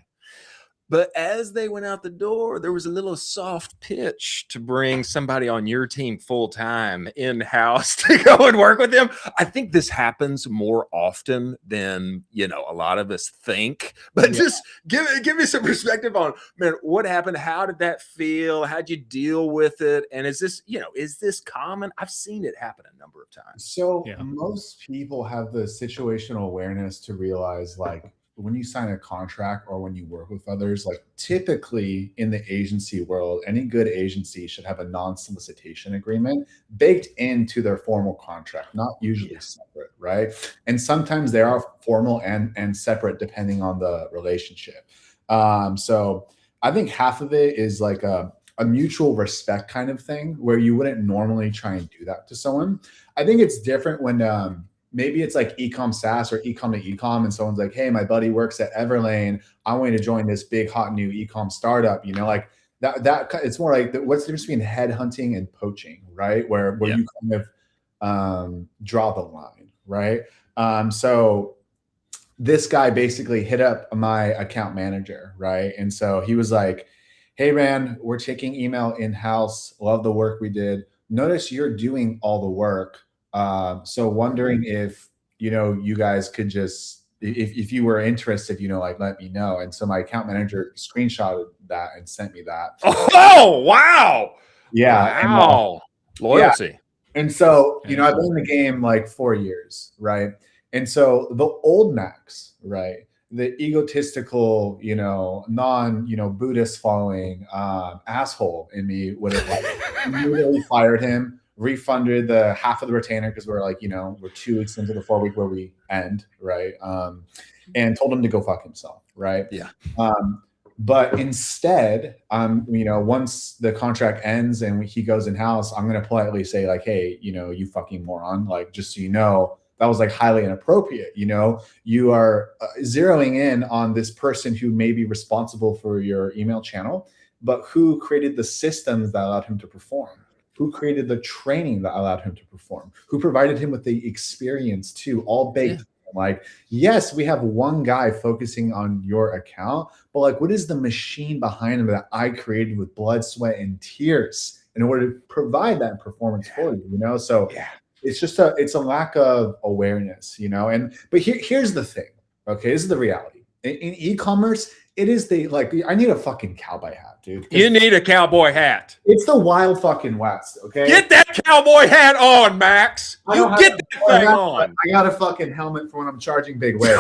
But as they went out the door, there was a little soft pitch to bring somebody on your team full time in-house to go and work with them. I think this happens more often than, a lot of us think. But just give me some perspective on, man, what happened? How did that feel? How'd you deal with it? And is this common? I've seen it happen a number of times. So most people have the situational awareness to realize, like, when you sign a contract or when you work with others, like typically in the agency world, any good agency should have a non-solicitation agreement baked into their formal contract, not usually separate, right? And sometimes they are formal and separate depending on the relationship. So I think half of it is like a mutual respect kind of thing where you wouldn't normally try and do that to someone. I think it's different when maybe it's like Ecomm SaaS or Ecomm to Ecomm, and someone's like, hey, my buddy works at Everlane. I want you to join this big hot new Ecomm startup. Like that it's more like what's the difference between headhunting and poaching, right? Where you kind of draw the line, right? So this guy basically hit up my account manager, right? And so he was like, hey man, we're taking email in-house. Love the work we did. Notice you're doing all the work. So wondering if, you guys could just, if you were interested, like let me know. And so my account manager screenshotted that and sent me that. Oh, wow. Yeah. Wow. Loyalty. Yeah. And so, I've been in the game like 4 years. Right. And so the old Max, right, the egotistical, Buddhist following, asshole in me would have immediately fired him, refunded the half of the retainer because we're like, we're 2 weeks into the 4 week where we end, right? And told him to go fuck himself, right? Yeah. But instead, once the contract ends and he goes in house, I'm gonna politely say like, hey, you fucking moron, like just so you know, that was like highly inappropriate. You are zeroing in on this person who may be responsible for your email channel, but who created the systems that allowed him to perform. who created the training that allowed him to perform, who provided him with the experience too, all baked. Like, yes, we have one guy focusing on your account, but like, what is the machine behind him that I created with blood, sweat, and tears in order to provide that performance for you, you know? So it's just it's a lack of awareness, you know? But here's the thing, okay? This is the reality. In e-commerce, it is I need a fucking cowboy hat, dude. You need a cowboy hat. It's the wild fucking West, okay? Get that cowboy hat on, Max. You get that thing on. I got a fucking helmet for when I'm charging big waves.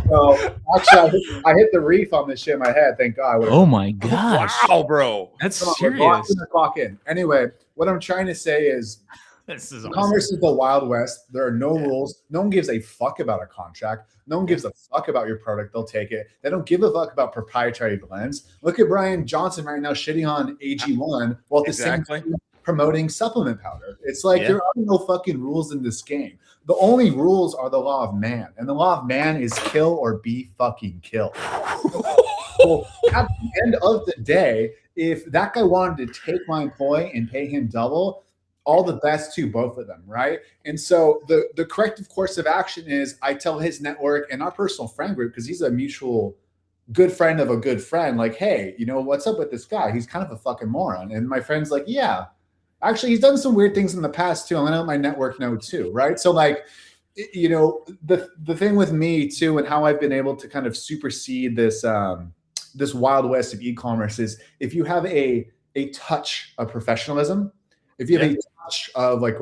So actually, I hit the reef on this shit in my head. Thank God. Oh my gosh! Wow, bro, that's serious. Clock in. Anyway, what I'm trying to say is, commerce is the Wild West. There are no rules. No one gives a fuck about a contract. No one gives a fuck about your product. They'll take it. They don't give a fuck about proprietary blends. Look at Bryan Johnson right now shitting on AG1 while at the same time promoting supplement powder. It's like there are no fucking rules in this game. The only rules are the law of man, and the law of man is kill or be fucking killed. So at the end of the day, if that guy wanted to take my employee and pay him double, all the best to both of them, right? And so the corrective course of action is I tell his network and our personal friend group, because he's a mutual good friend of a good friend, like, hey, you know, what's up with this guy? He's kind of a fucking moron. And my friend's like, yeah, actually, he's done some weird things in the past too. I'm gonna let my network know too, right? So like, you know, the thing with me too, and how I've been able to kind of supersede this this Wild West of e-commerce is if you have a touch of professionalism, if you have a touch of like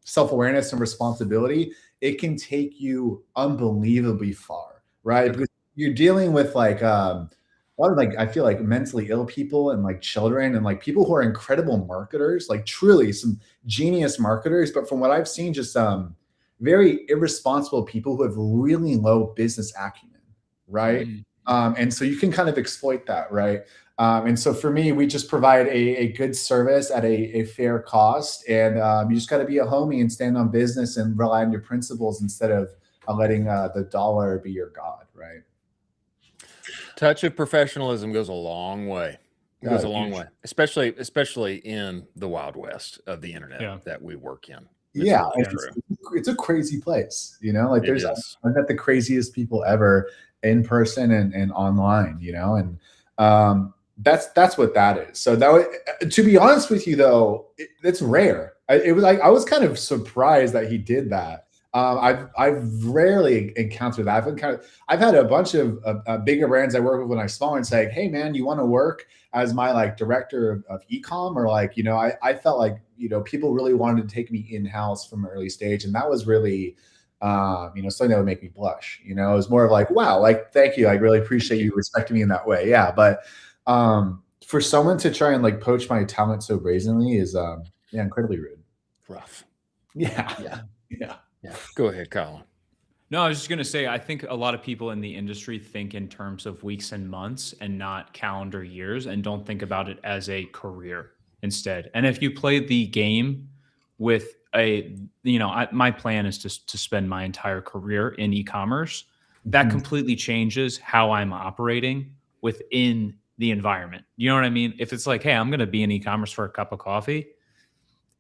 self-awareness and responsibility, it can take you unbelievably far, right? Because you're dealing with like a lot of like, I feel like mentally ill people and like children and like people who are incredible marketers, like truly some genius marketers, but from what I've seen, just very irresponsible people who have really low business acumen, right? And so you can kind of exploit that, right? And so for me, we just provide a good service at a fair cost. And you just got to be a homie and stand on business and rely on your principles instead of letting the dollar be your God, right? Touch of professionalism goes a long way. It goes a long way, especially in the Wild West of the internet that we work in. It's a crazy place, you know, like I've met the craziest people ever in person and online, you know, and that's what that is. So to be honest with you though, it's rare. I was kind of surprised that he did that. I've rarely encountered that. I've had a bunch of bigger brands I work with when I'm smaller and say, hey man, you want to work as my like director of Ecomm? Or like, you know, I felt like, you know, people really wanted to take me in-house from an early stage. And that was really, you know, something that would make me blush. You know, it was more of like, wow, like, thank you. I really appreciate you respecting me in that way. Yeah. But for someone to try and like poach my talent so brazenly is incredibly rude. Rough. Yeah. Go ahead, Colin. No, I was just going to say, I think a lot of people in the industry think in terms of weeks and months and not calendar years, and don't think about it as a career instead. And if you play the game with my plan is to spend my entire career in e-commerce, that completely changes how I'm operating within the environment. You know what I mean? If it's like, hey, I'm going to be in e-commerce for a cup of coffee,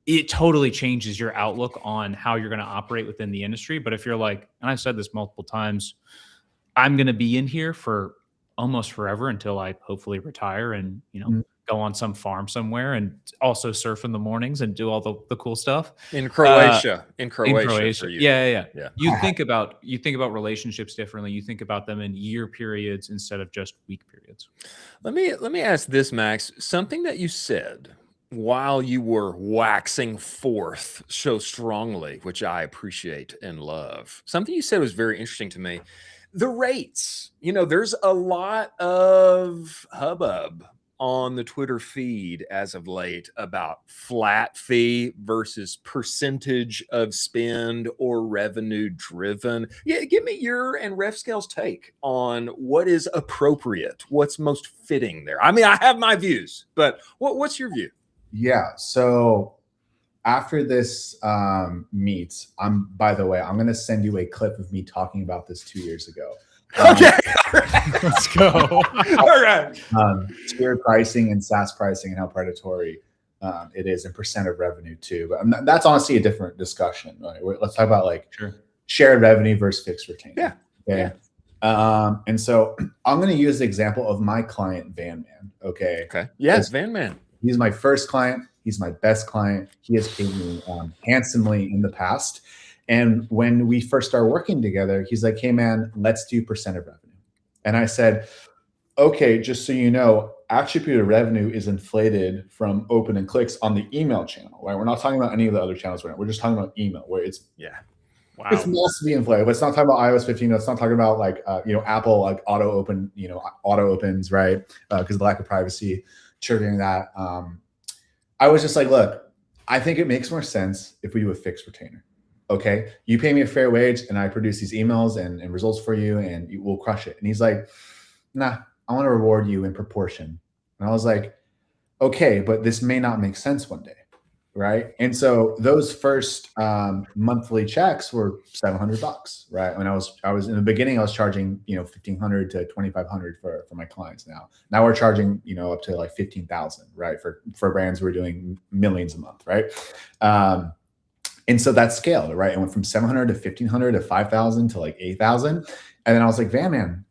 it totally changes your outlook on how you're going to operate within the industry. But if you're like, and I've said this multiple times, I'm going to be in here for almost forever until I hopefully retire and, you know, go on some farm somewhere and also surf in the mornings and do all the cool stuff. In Croatia. For you. Yeah. You think about relationships differently. You think about them in year periods instead of just week periods. Let me ask this, Max. Something that you said while you were waxing forth so strongly, which I appreciate and love. Something you said was very interesting to me. The rates, you know, there's a lot of hubbub on the Twitter feed as of late about flat fee versus percentage of spend or revenue driven. Yeah, give me your and RefScale's take on what is appropriate, what's most fitting there. I mean, I have my views, but what's your view? Yeah. So after this meet, by the way, I'm going to send you a clip of me talking about this 2 years ago. Okay. Let's go. All right. Tiered pricing and SaaS pricing and how predatory it is, and percent of revenue too. But that's honestly a different discussion. Right? Let's talk about like shared revenue versus fixed retainer. Yeah. Okay. Yeah. And so I'm going to use the example of my client, Van Man. Okay. Okay. Yes, Van Man. He's my first client. He's my best client. He has paid me handsomely in the past. And when we first started working together, he's like, hey, man, let's do percent of revenue. And I said, okay, just so you know, attributed revenue is inflated from open and clicks on the email channel, right? We're not talking about any of the other channels right now. We're just talking about email, where it's it's massively inflated. Let's not talk about iOS 15. Let's not talk about like Apple like auto opens, right? Because of the lack of privacy, triggering that. I was just like, look, I think it makes more sense if we do a fixed retainer. Okay, you pay me a fair wage, and I produce these emails and results for you, and you will crush it. And he's like, nah, I want to reward you in proportion. And I was like, okay, but this may not make sense one day, right? And so those first monthly checks were $700, right? When I was in the beginning, I was charging $1,500 to $2,500 for my clients. Now we're charging up to like $15,000, right? For brands who are doing millions a month, right? And so that scaled, right? It went from $700 to $1,500 to $5,000 to like $8,000. And then I was like, Van Man,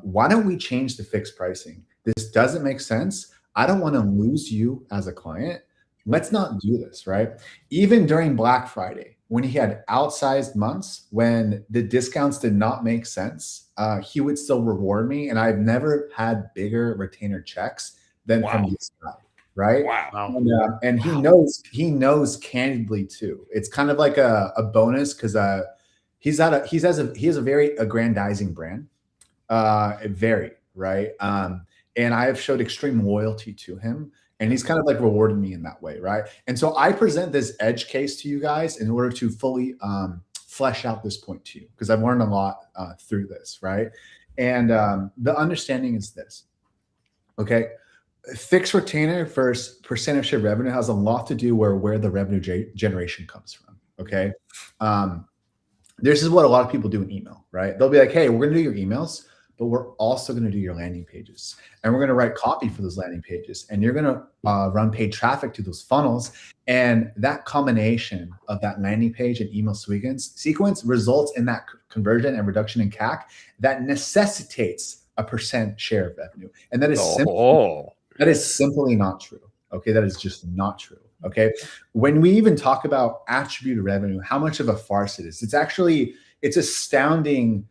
why don't we change the fixed pricing? This doesn't make sense. I don't want to lose you as a client. Let's not do this, right? Even during Black Friday, when he had outsized months, when the discounts did not make sense, he would still reward me. And I've never had bigger retainer checks than from this guy. Right. Wow. And he knows candidly too. It's kind of like a bonus because he has a very aggrandizing brand. Very right. And I have showed extreme loyalty to him, and he's kind of like rewarded me in that way. Right. And so I present this edge case to you guys in order to fully flesh out this point to you, because I've learned a lot through this. Right. And the understanding is this. Okay. Fixed retainer versus percent of shared revenue has a lot to do where the revenue generation comes from. Okay. This is what a lot of people do in email, right? They'll be like, hey, we're going to do your emails, but we're also going to do your landing pages. And we're going to write copy for those landing pages. And you're going to run paid traffic to those funnels. And that combination of that landing page and email sequence results in that conversion and reduction in CAC that necessitates a percent share of revenue. And that is simply not true. Okay. That is just not true. Okay. When we even talk about attributed revenue, how much of a farce it is, it's astounding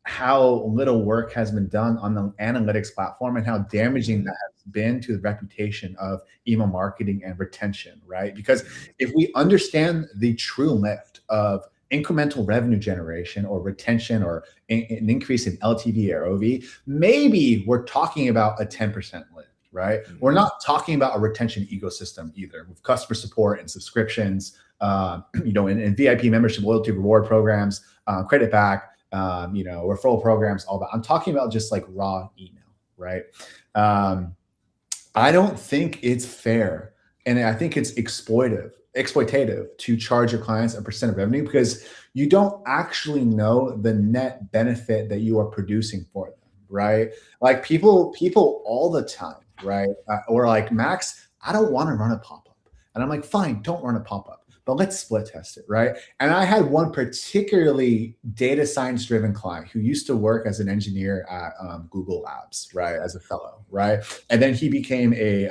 how little work has been done on the analytics platform and how damaging that has been to the reputation of email marketing and retention, right? Because if we understand the true lift of incremental revenue generation or retention or an increase in LTV or OV, maybe we're talking about a 10% lift, right? We're not talking about a retention ecosystem either with customer support and subscriptions, and VIP membership, loyalty reward programs, credit back, referral programs, all that. I'm talking about just like raw email, right? I don't think it's fair. And I think it's exploitative to charge your clients a percent of revenue because you don't actually know the net benefit that you are producing for them, right? Like people all the time, right? Or like, Max, I don't want to run a pop-up. And I'm like, fine, don't run a pop-up, but let's split test it, right? And I had one particularly data science driven client who used to work as an engineer at Google Labs, right? As a fellow, right? And then he became a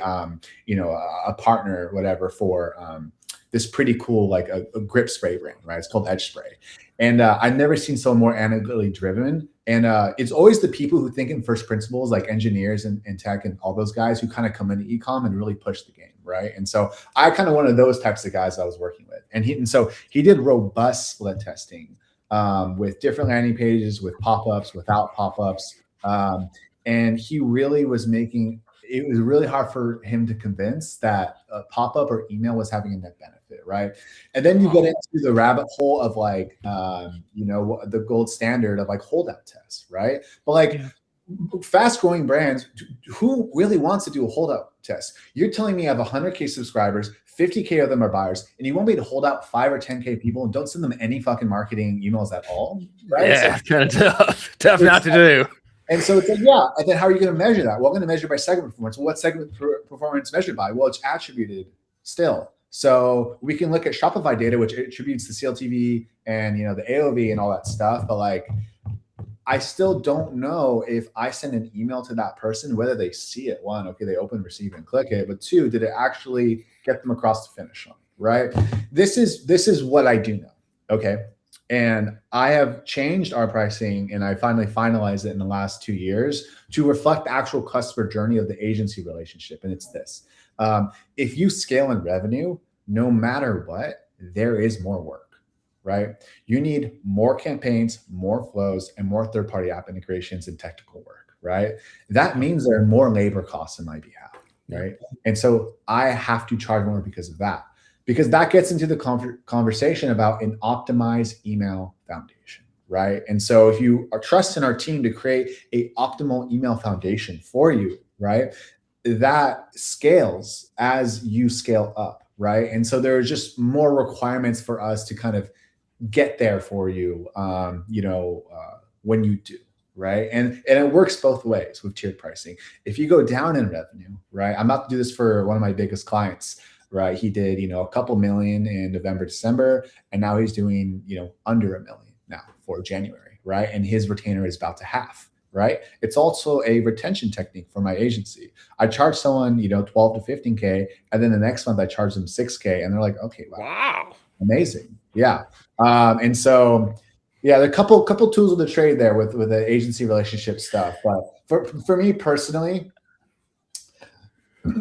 partner, whatever, for this pretty cool, like a grip spray brand, right? It's called Edge Spray. And I've never seen someone more analytically driven. And it's always the people who think in first principles, like engineers and tech and all those guys who kind of come into ecom and really push the game, right? And so I kind of one of those types of guys I was working with. And so he did robust split testing with different landing pages, with pop-ups, without pop-ups. And he really was it was really hard for him to convince that a pop-up or email was having a net benefit, right? And then you get into the rabbit hole of like, the gold standard of like holdout tests, right? But like fast-growing brands, who really wants to do a holdout test. You're telling me I have 100K subscribers, 50K of them are buyers, and you want me to hold out 5 or 10K people and don't send them any fucking marketing emails at all? Right? Yeah, it's kind of tough. Tough not to do. And so it's like, yeah. And then how are you going to measure that? Well, I'm going to measure by segment performance. Well, what segment performance measured by? Well, it's attributed still. So we can look at Shopify data, which attributes the CLTV and, you know, the AOV and all that stuff. But like, I still don't know if I send an email to that person, whether they see it. One, okay, they open, receive, and click it. But two, did it actually get them across the finish line? Right? This is what I do know. Okay. And I have changed our pricing, and I finally finalized it in the last 2 years to reflect the actual customer journey of the agency relationship. And it's this: if you scale in revenue, no matter what, there is more work, right? You need more campaigns, more flows, and more third-party app integrations and technical work, right? That means there are more labor costs on my behalf, right? And so I have to charge more because of that. Because that gets into the conversation about an optimized email foundation, right? And so if you are trusting our team to create a optimal email foundation for you, right, that scales as you scale up, right? And so there are just more requirements for us to kind of get there for you, when you do, right? And it works both ways with tiered pricing. If you go down in revenue, right? I'm about to do this for one of my biggest clients. Right. He did, a couple million in November, December, and now he's doing, under $1 million now for January. Right. And his retainer is about to half. Right. It's also a retention technique for my agency. I charge someone, 12 to 15K. And then the next month I charge them 6K. And they're like, okay, wow. Amazing. Yeah. And so, yeah, there are a couple tools of the trade there with the agency relationship stuff. But for me personally,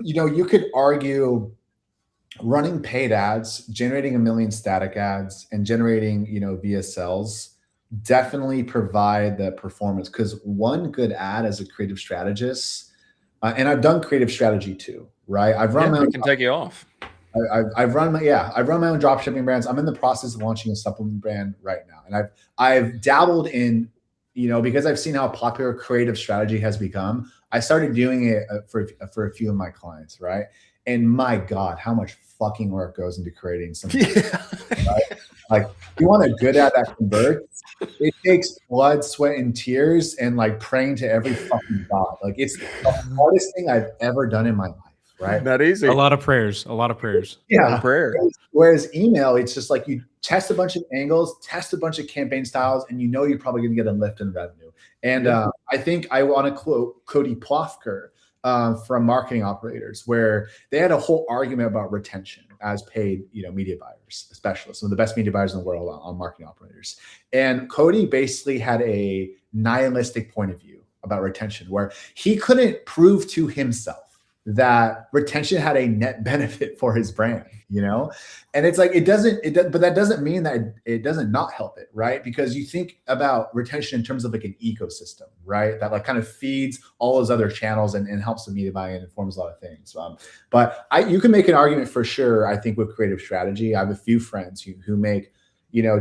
you could argue running paid ads, generating 1 million static ads, and generating, VSLs definitely provide the performance, because one good ad as a creative strategist, and I've done creative strategy too, right? I've run my own. Can take you off. I've run my own drop shipping brands. I'm in the process of launching a supplement brand right now, and I've dabbled in, because I've seen how popular creative strategy has become. I started doing it for a few of my clients, right? And my God, how much fucking work goes into creating something. Right? Like, you want a good ad that converts, it takes blood, sweat, and tears, and like praying to every fucking God. Like, it's the hardest thing I've ever done in my life, right? Not easy. A lot of prayers. Yeah. Prayer. Whereas email, it's just like you test a bunch of angles, test a bunch of campaign styles, and you're probably going to get a lift in revenue. And I think I want to quote Cody Plofker from Marketing Operators, where they had a whole argument about retention as paid, media buyers, specialists, some of the best media buyers in the world on Marketing Operators. And Cody basically had a nihilistic point of view about retention, where he couldn't prove to himself that retention had a net benefit for his brand, and it's like, but that doesn't mean that it doesn't not help it, right? Because you think about retention in terms of like an ecosystem, right? That like kind of feeds all those other channels and helps the media buying and informs a lot of things. But you can make an argument for sure, I think, with creative strategy. I have a few friends who make,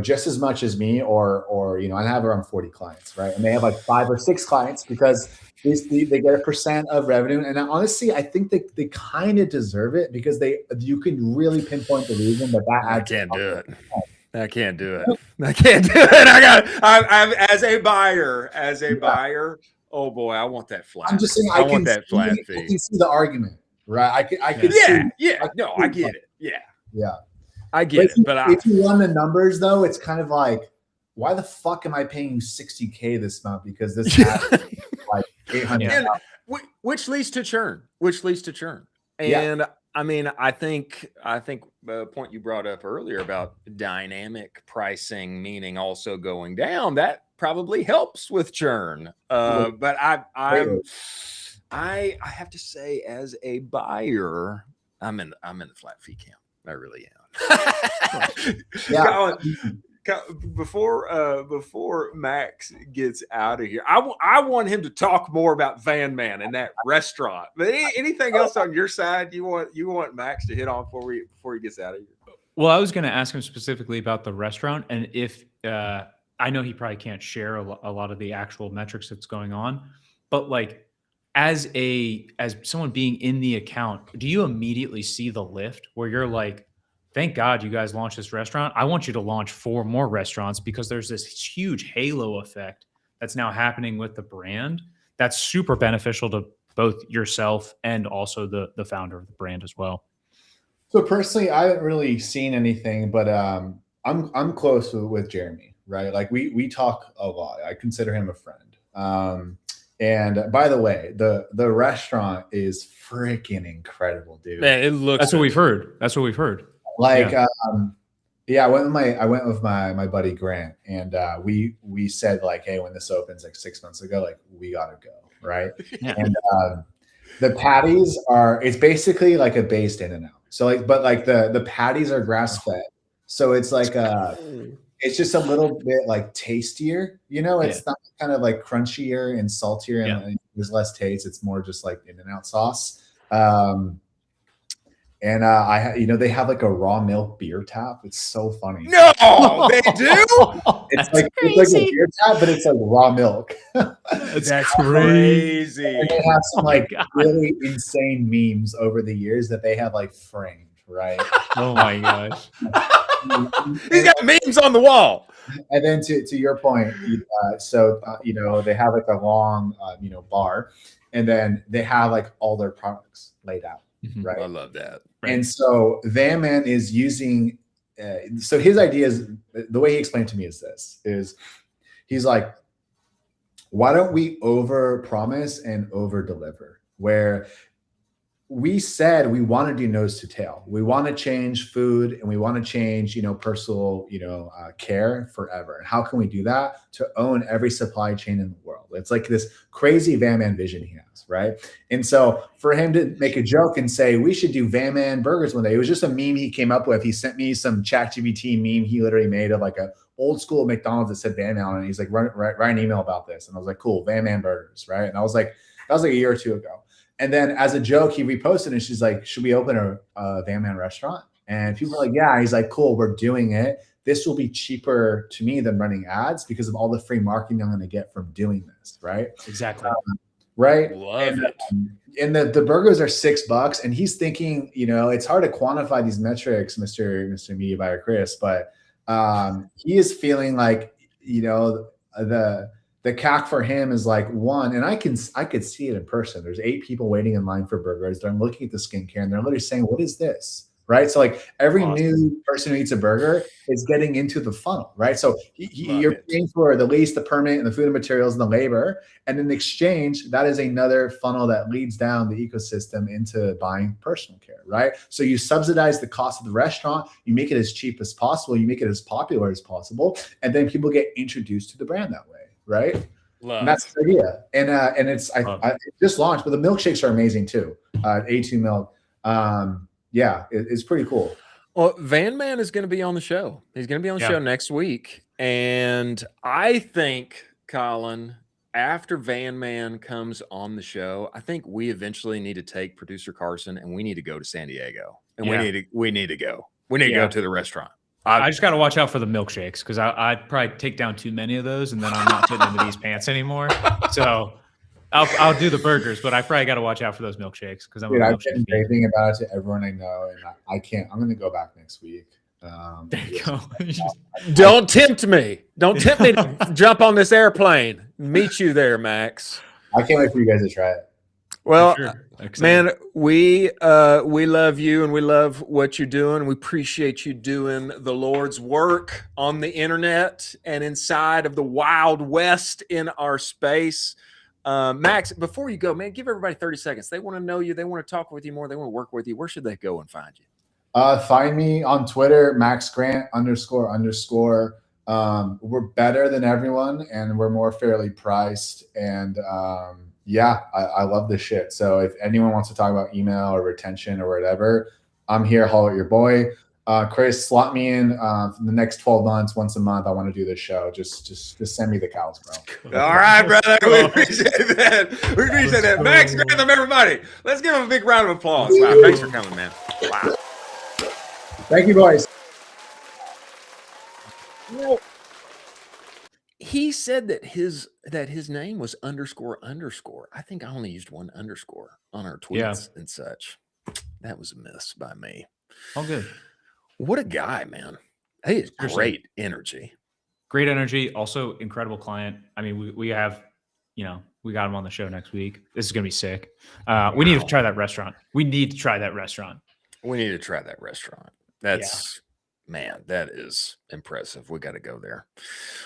just as much as me, or I have around 40 clients, right? And they have like 5 or 6 clients because they get a % of revenue. And honestly, I think they kind of deserve it, because you can really pinpoint the reason that I can't do it. I can't do it. I'm as a buyer. Oh boy, I want that flat. I'm just saying, I want that flat fee. I can see the argument, right? I could Yeah, see. yeah. No, I get it. Yeah. I get it. But if you run the numbers, though, it's kind of like, why the fuck am I paying you 60K this month? Because this ad is like 800. Which leads to churn. And Yeah. I mean, I think the point you brought up earlier about dynamic pricing, meaning also going down, that probably helps with churn. But I have to say, as a buyer, I'm in the flat fee camp. I really am. Yeah. Before Max gets out of here, I want him to talk more about Van Man and that restaurant. But anything else on your side you want Max to hit on before he gets out of here? Well, I was going to ask him specifically about the restaurant, and if I know he probably can't share a lot of the actual metrics that's going on, but like, as someone being in the account, do you immediately see the lift where you're like, thank God you guys launched this restaurant. I want you to launch 4 more restaurants because there's this huge halo effect that's now happening with the brand that's super beneficial to both yourself and also the founder of the brand as well. So personally, I haven't really seen anything, but I'm close with Jeremy, right? Like we talk a lot. I consider him a friend. And by the way, the restaurant is freaking incredible, dude. Man, it looks. That's what we've heard. That's what we've heard. Like, yeah, I went with my buddy Grant, and we said like, hey, when this opens like 6 months ago, like we gotta go, right? Yeah. And the patties it's basically like a based In-N-Out. So like, but like the patties are grass fed, so it's like it's just a little bit like tastier, you know. It's not kind of like crunchier and saltier, and there's less taste. It's more just like In-N-Out sauce. And they have like a raw milk beer tap. It's so funny. No, they do. It's like a beer tap, but it's like raw milk. That's crazy. And they have some really insane memes over the years that they have like framed, right? Oh my gosh. He's got memes on the wall. And then to your point, they have like a long bar, and then they have like all their products laid out. Right. I love that. Right. And so Van Man is using, so his idea is, the way he explained to me is he's like, why don't we over promise and over deliver? Where we said we want to do nose to tail. We want to change food, and we want to change, personal, care forever. And how can we do that? To own every supply chain in the world. It's like this crazy Van Man vision he has, right? And so for him to make a joke and say, we should do Van Man burgers one day, it was just a meme he came up with. He sent me some ChatGPT meme he literally made of like a old school McDonald's that said Van Man on it. And he's like, write an email about this. And I was like, cool, Van Man burgers, right? And I was like, that was like a year or two ago. And then as a joke, he reposted and she's like, should we open a Van Man restaurant? And people are like, yeah. He's like, cool, we're doing it. This will be cheaper to me than running ads because of all the free marketing I'm going to get from doing this, right? Exactly. Right. Love it. And the burgers are $6, and he's thinking, it's hard to quantify these metrics, Mr. Media Buyer Chris, but he is feeling like, the CAC for him is like 1, and I could see it in person. There's 8 people waiting in line for burgers. They're looking at the skincare, and they're literally saying, what is this? Right. So like every new person who eats a burger is getting into the funnel. Right. So you're paying for the lease, the permit, and the food and materials and the labor. And in exchange, that is another funnel that leads down the ecosystem into buying personal care. Right. So you subsidize the cost of the restaurant. You make it as cheap as possible. You make it as popular as possible. And then people get introduced to the brand that way. Right. And that's the idea. And it's, I just launched, but the milkshakes are amazing too. A2 milk. Yeah, it's pretty cool. Well, Van Man is going to be on the show. He's going to be on the show next week. And I think, Colin, after Van Man comes on the show, I think we eventually need to take producer Carson and we need to go to San Diego. And we need to go. We need to go to the restaurant. I just got to watch out for the milkshakes because I'd probably take down too many of those and then I'm not fitting into these pants anymore. So I'll do the burgers, but I probably got to watch out for those milkshakes because I've been raving about it to everyone I know, and I can't. I'm going to go back next week. There you go. Don't tempt me. Don't tempt me to jump on this airplane. Meet you there, Max. I can't wait for you guys to try it. Well, man, we love you and we love what you're doing. We appreciate you doing the Lord's work on the internet and inside of the Wild West in our space. Max, before you go, man, give everybody 30 seconds. They want to know you. They want to talk with you more. They want to work with you. Where should they go and find you? Find me on Twitter, MaxGrant __. We're better than everyone, and we're more fairly priced. And I love this shit. So if anyone wants to talk about email or retention or whatever, I'm here. Holler at your boy. Chris, slot me in for the next 12 months, once a month. I want to do this show. Just send me the cows, bro. All right, brother. We appreciate that. We appreciate that. Max Grantham, everybody. Let's give him a big round of applause. Wow, thanks for coming, man. Wow. Thank you, boys. he said that his name was __. I think I only used one underscore on our tweets and such. That was a miss by me. All good. What a guy, man. He is Seriously. great energy. Great energy. Also incredible client. I mean, we have, you know, we got him on the show next week. This is going to be sick. We need to try that restaurant. We need to try that restaurant. We need to try that restaurant. That's, man, that is impressive. We got to go there.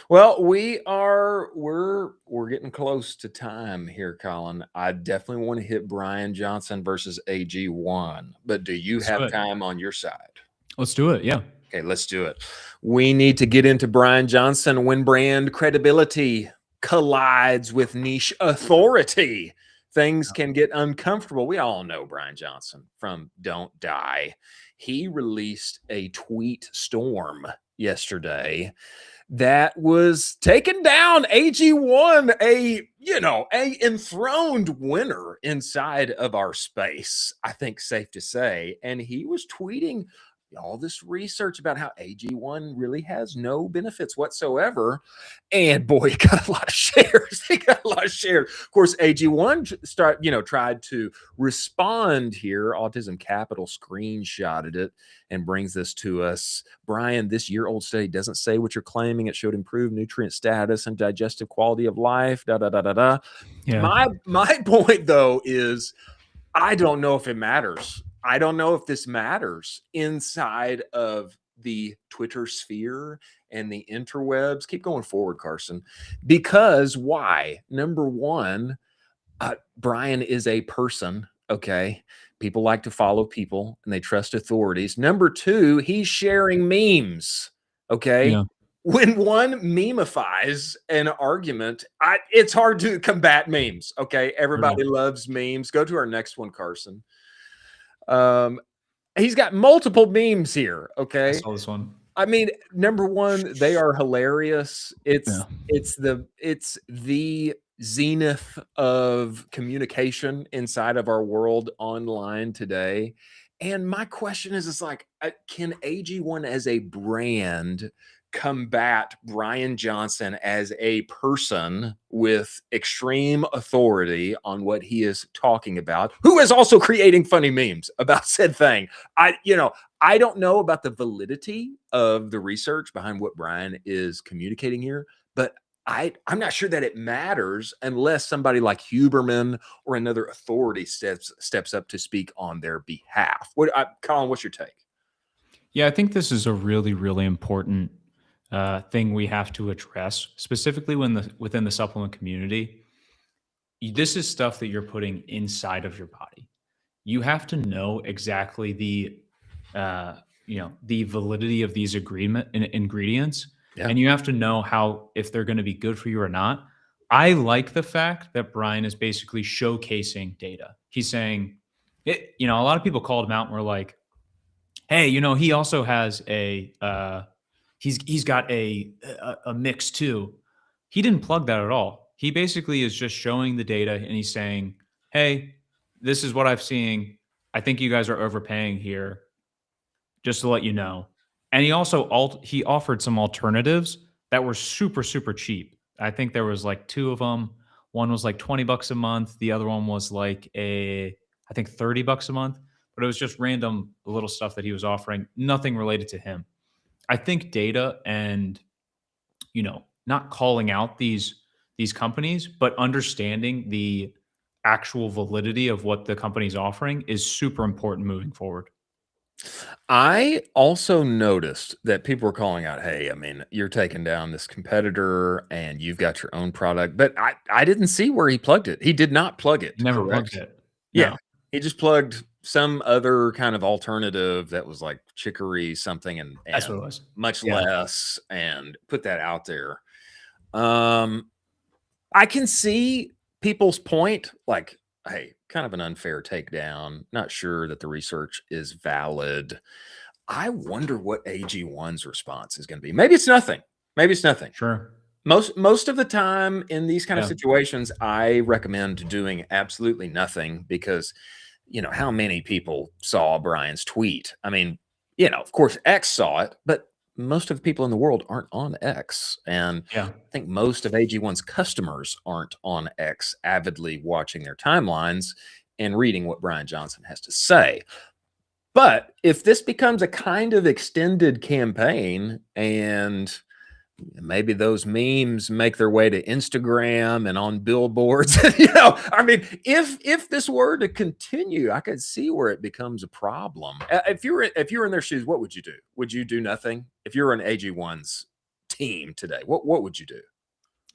Well, we're getting close to time here, Colin. I definitely want to hit Bryan Johnson versus AG1, but do you have time on your side? Let's do it. Yeah. Okay, let's do it. We need to get into Bryan Johnson when brand credibility collides with niche authority. Things can get uncomfortable. We all know Bryan Johnson from Don't Die. He released a tweet storm yesterday that was taking down AG1, a enthroned winner inside of our space, I think safe to say. And he was tweeting all this research about how AG1 really has no benefits whatsoever. And boy, he got a lot of shares. He got a lot of shares. Of course, AG1 tried to respond here. Autism Capital screenshotted it and brings this to us. Bryan, this year-old study doesn't say what you're claiming. It showed improved nutrient status and digestive quality of life. Yeah. My point, though, is I don't know if it matters. I don't know if this matters inside of the Twitter sphere and the interwebs. Keep going forward, Carson. Because why? Number one, Bryan is a person, okay? People like to follow people and they trust authorities. Number two, he's sharing memes, okay? Yeah. When one memifies an argument, it's hard to combat memes, okay? Everybody loves memes. Go to our next one, Carson. He's got multiple memes here. Okay. I saw this one. I mean, number one, they are hilarious. It's the zenith of communication inside of our world online today. And my question is like, can AG1 as a brand combat Bryan Johnson as a person with extreme authority on what he is talking about, who is also creating funny memes about said thing? I don't know about the validity of the research behind what Bryan is communicating here, but I'm not sure that it matters unless somebody like Huberman or another authority steps up to speak on their behalf. Colin, what's your take? Yeah, I think this is a really, really important thing we have to address, specifically within the supplement community. This is stuff that you're putting inside of your body. You have to know exactly the validity of these ingredients, and you have to know if they're going to be good for you or not. I like the fact that Bryan is basically showcasing data. He's saying, a lot of people called him out and were like, "Hey, he also has he's got a mix too." He didn't plug that at all. He basically is just showing the data and he's saying, "Hey, this is what I'm seeing. I think you guys are overpaying here, just to let you know." And he also he offered some alternatives that were super, super cheap. I think there was like two of them. One was like $20 a month. The other one was like I think $30 a month. But it was just random little stuff that he was offering, nothing related to him. I think data and, not calling out these companies, but understanding the actual validity of what the company's offering is super important moving forward. I also noticed that people were calling out, "Hey, I mean, you're taking down this competitor and you've got your own product," but I didn't see where he plugged it. He did not plug it. Never correct? Plugged it. Yeah. No. He just plugged some other kind of alternative that was like chicory something and that's what it was. Much less, and put that out there. I can see people's point, like, hey, kind of an unfair takedown. Not sure that the research is valid. I wonder what AG1's response is going to be. Maybe it's nothing. Maybe it's nothing. Sure. Most of the time in these kind of situations, I recommend doing absolutely nothing because, how many people saw Bryan's tweet? I mean, of course, X saw it, but most of the people in the world aren't on X. And Yeah. I think most of AG1's customers aren't on X, avidly watching their timelines and reading what Bryan Johnson has to say. But if this becomes a kind of extended campaign and maybe those memes make their way to Instagram and on billboards, I mean, if this were to continue, I could see where it becomes a problem. If you're in their shoes, what would you do? Would you do nothing? If you're an AG1's team today, what would you do?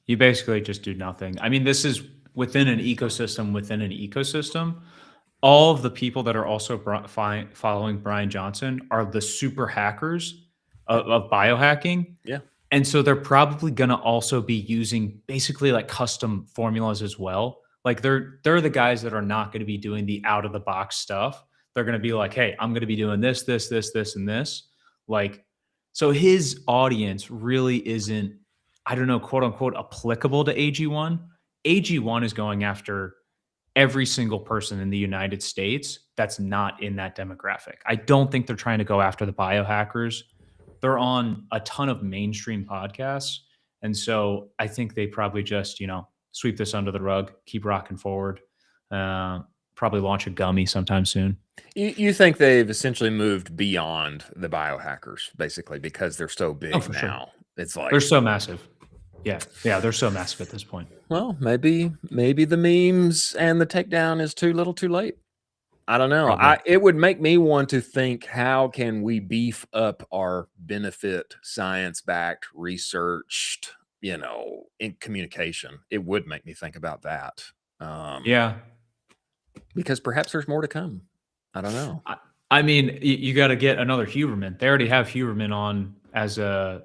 You basically just do nothing. I mean, this is within an ecosystem within an ecosystem. All of the people that are also following Bryan Johnson are the super hackers of biohacking. Yeah. And so they're probably going to also be using basically like custom formulas as well. Like they're the guys that are not going to be doing the out of the box stuff. They're going to be like, hey, I'm going to be doing this, this, this, this, and this. Like, so his audience really isn't, I don't know, quote unquote, applicable to AG1. AG1 is going after every single person in the United States that's not in that demographic. I don't think they're trying to go after the biohackers. They're on a ton of mainstream podcasts. And so I think they probably just, sweep this under the rug, keep rocking forward, probably launch a gummy sometime soon. You think they've essentially moved beyond the biohackers, basically, because they're so big now. Sure. It's like they're so massive. Yeah, they're so massive at this point. Well, maybe the memes and the takedown is too little too late. I don't know. It would make me want to think, how can we beef up our benefit, science-backed, researched, in communication? It would make me think about that. Yeah. Because perhaps there's more to come. I don't know. I mean, you got to get another Huberman. They already have Huberman on as a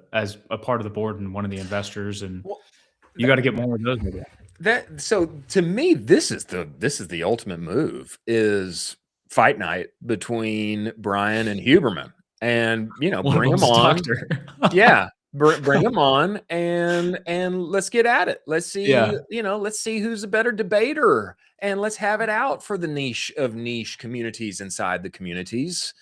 part of the board and one of the investors, and you got to get more of those. So to me, this is the ultimate move, is fight night between Bryan and Huberman, and bring them on. Yeah, bring them on, and let's get at it. Let's see, let's see who's a better debater, and let's have it out for the niche of niche communities inside the communities.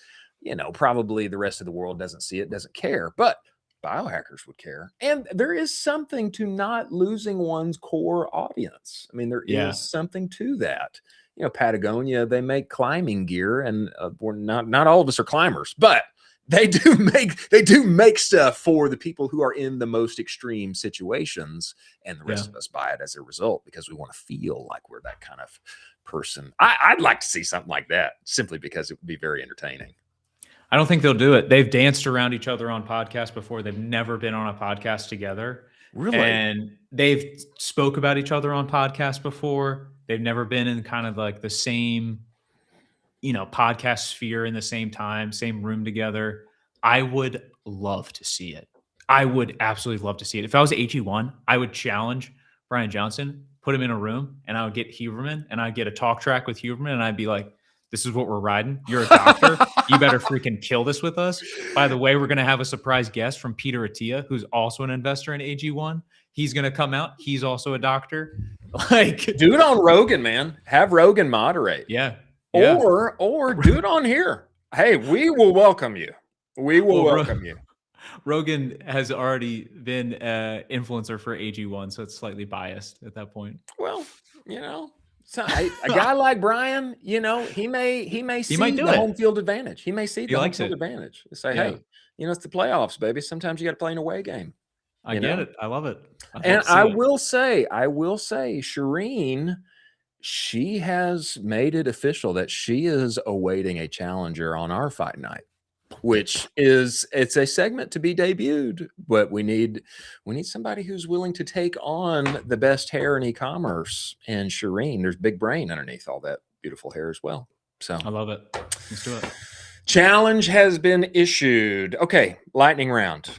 Probably the rest of the world doesn't see it, doesn't care, but biohackers would care. And there is something to not losing one's core audience. I mean, there is something to that. Patagonia, they make climbing gear, and we're not all of us are climbers, but they do make stuff for the people who are in the most extreme situations, and the rest of us buy it as a result because we want to feel like we're that kind of person. I'd like to see something like that, simply because it would be very entertaining. I don't think they'll do it. They've danced around each other on podcasts before. They've never been on a podcast together. Really? And they've spoke about each other on podcasts before. They've never been in kind of like the same, podcast sphere in the same time, same room together. I would love to see it. I would absolutely love to see it. If I was AG1, I would challenge Bryan Johnson, put him in a room, and I would get Huberman, and I'd get a talk track with Huberman, and I'd be like, this is what we're riding. You're a doctor. You better freaking kill this with us. By the way, we're going to have a surprise guest from Peter Attia, who's also an investor in AG1. He's going to come out. He's also a doctor. Like, do it on Rogan, man. Have Rogan moderate. Yeah. Or do it on here. Hey, we will welcome you. We will welcome you. Rogan has already been an influencer for AG1, so it's slightly biased at that point. Well, so a guy like Bryan, he may see the home field advantage. He may see the home field advantage. Say, hey, it's the playoffs, baby. Sometimes you got to play an away game. I get it. I love it. I will say, Shireen, she has made it official that she is awaiting a challenger on our fight night, which it's a segment to be debuted, but we need somebody who's willing to take on the best hair in e-commerce. And Shireen, there's big brain underneath all that beautiful hair as well. So I love it. Let's do it. Challenge has been issued. Okay, lightning round.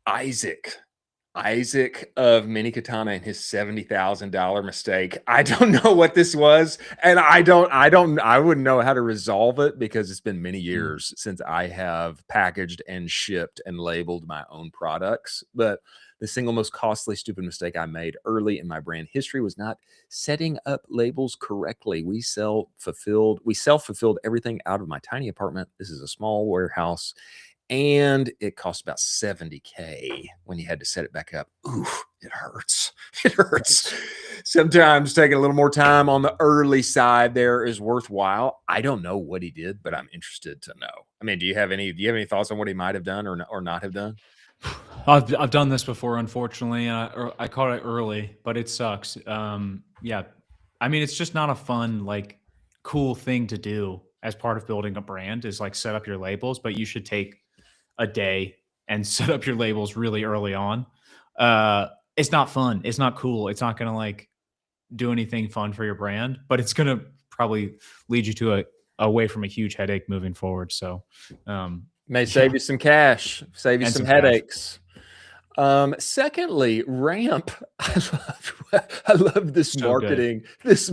Isaac of Mini Katana and his $70,000 mistake. I don't know what this was, and I wouldn't know how to resolve it, because it's been many years since I have packaged and shipped and labeled my own products. But the single most costly, stupid mistake I made early in my brand history was not setting up labels correctly. We self-fulfilled everything out of my tiny apartment. This is a small warehouse. and it cost about $70K when you had to set it back up. Ooh, it hurts. It hurts. Sometimes taking a little more time on the early side there is worthwhile. I don't know what he did, but I'm interested to know. I mean, do you have any thoughts on what he might have done or not have done? I've done this before, unfortunately, and I caught it early, but it sucks. Yeah, I mean, it's just not a fun, like, cool thing to do as part of building a brand is like set up your labels, but you should take a day and set up your labels really early on. It's not fun. It's not cool. It's not going to like do anything fun for your brand, but it's going to probably lead you to away from a huge headache moving forward. So, May save you some cash, save you And some some cash. headaches. Secondly, Ramp. I love this So good.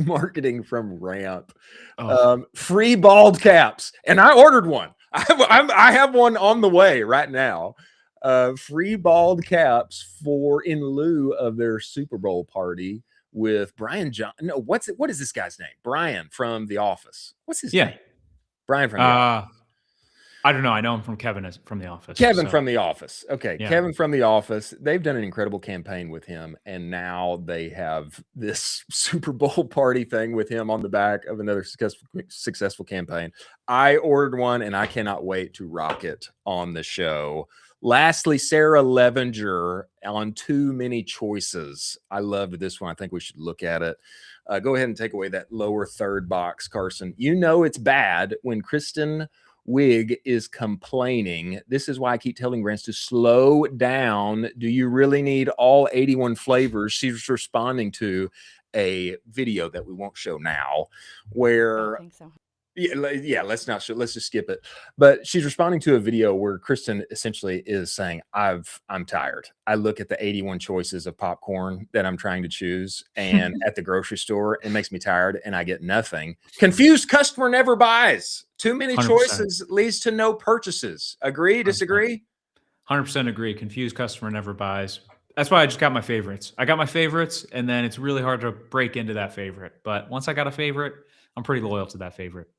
marketing from Ramp. Oh, Free bald caps. And I ordered one. I have one on the way right now. Free bald caps in lieu of their Super Bowl party with Bryan John. No, what is this guy's name? Bryan from The Office. What's his yeah. name? Bryan from The Office. I don't know. I know him from Kevin from The Office. Kevin so. from The Office. Okay. Yeah. Kevin from The Office. They've done an incredible campaign with him. And now they have this Super Bowl party thing with him on the back of another successful campaign. I ordered one and I cannot wait to rock it on the show. Lastly, Sarah Levenger on Too Many Choices. I loved this one. I think we should look at it. Go ahead and take away that lower third box, Carson. You know it's bad when Kristen Wig is complaining. This is why I keep telling brands to slow down. Do you really need all 81 flavors? She's responding to a video that we won't show now where I think so. yeah, let's not show, let's just skip it. But she's responding to a video where Kristen essentially is saying, I'm tired. I look at the 81 choices of popcorn that I'm trying to choose and at the grocery store, it makes me tired and I get nothing. Confused customer never buys. Too many 100%. choices leads to no purchases. Agree? Disagree? 100% agree. Confused customer never buys. That's why I just got my favorites. I got my favorites, and then it's really hard to break into that favorite. But once I got a favorite, I'm pretty loyal to that favorite.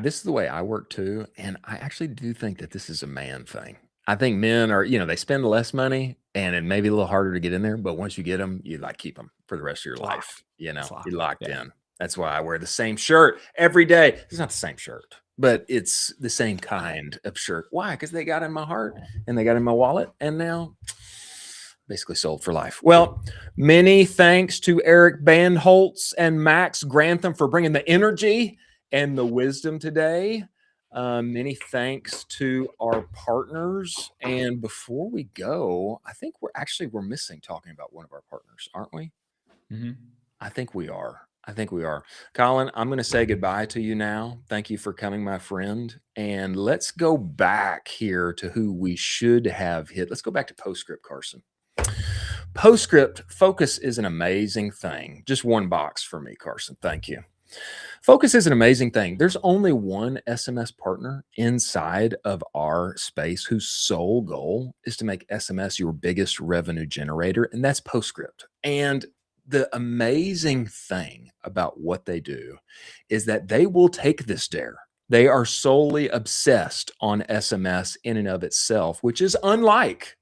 This is the way I work too. And I actually do think that this is a man thing. I think men are, they spend less money and it may be a little harder to get in there. But once you get them, you like keep them for the rest of your life. You're locked in. That's why I wear the same shirt every day. It's not the same shirt, but it's the same kind of shirt. Why? Because they got in my heart and they got in my wallet. And now basically sold for life. Well, many thanks to Eric Bandholz and Max Grantham for bringing the energy and the wisdom today. Many thanks to our partners. And before we go, I think we're missing talking about one of our partners, aren't we? Mm-hmm. I think we are. Colin, I'm going to say goodbye to you now. Thank you for coming, my friend. And let's go back here to who we should have hit. Let's go back to Postscript, Carson. Postscript, Focus is an amazing thing. Just one box for me, Carson. Thank you. Focus is an amazing thing. There's only one SMS partner inside of our space whose sole goal is to make SMS your biggest revenue generator, and that's Postscript. And the amazing thing about what they do is that they will take this dare. They are solely obsessed on SMS in and of itself, which is unlike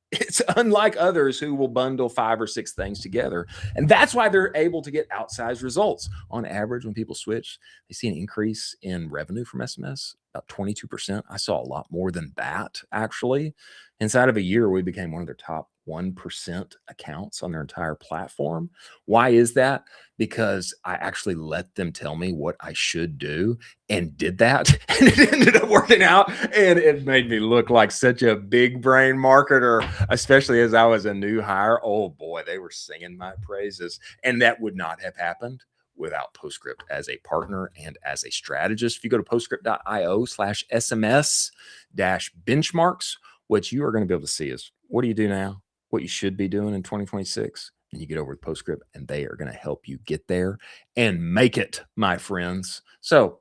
others who will bundle 5 or 6 things together. And that's why they're able to get outsized results. On average, when people switch, they see an increase in revenue from SMS, about 22%. I saw a lot more than that, actually. Inside of a year, we became one of their top 1% accounts on their entire platform. Why is that? Because I actually let them tell me what I should do and did that. And it ended up working out. And it made me look like such a big brain marketer, especially as I was a new hire. Oh boy, they were singing my praises. And that would not have happened without Postscript as a partner and as a strategist. If you go to postscript.io/SMS-benchmarks, what you are going to be able to see is what do you do now? What you should be doing in 2026, and you get over with Postscript, and they are going to help you get there and make it, my friends. So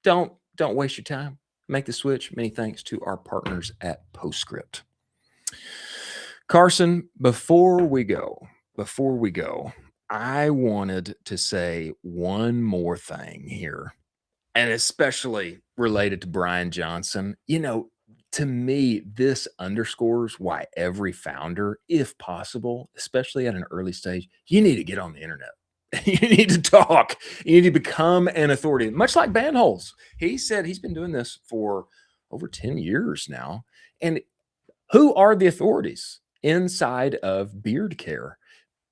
don't waste your time. Make the switch. Many thanks to our partners at Postscript. Carson, before we go, I wanted to say one more thing here, and especially related to Bryan Johnson. To me, this underscores why every founder, if possible, especially at an early stage, you need to get on the internet. You need to talk. You need to become an authority. Much like Bandholz. He said he's been doing this for over 10 years now. And who are the authorities inside of beard care?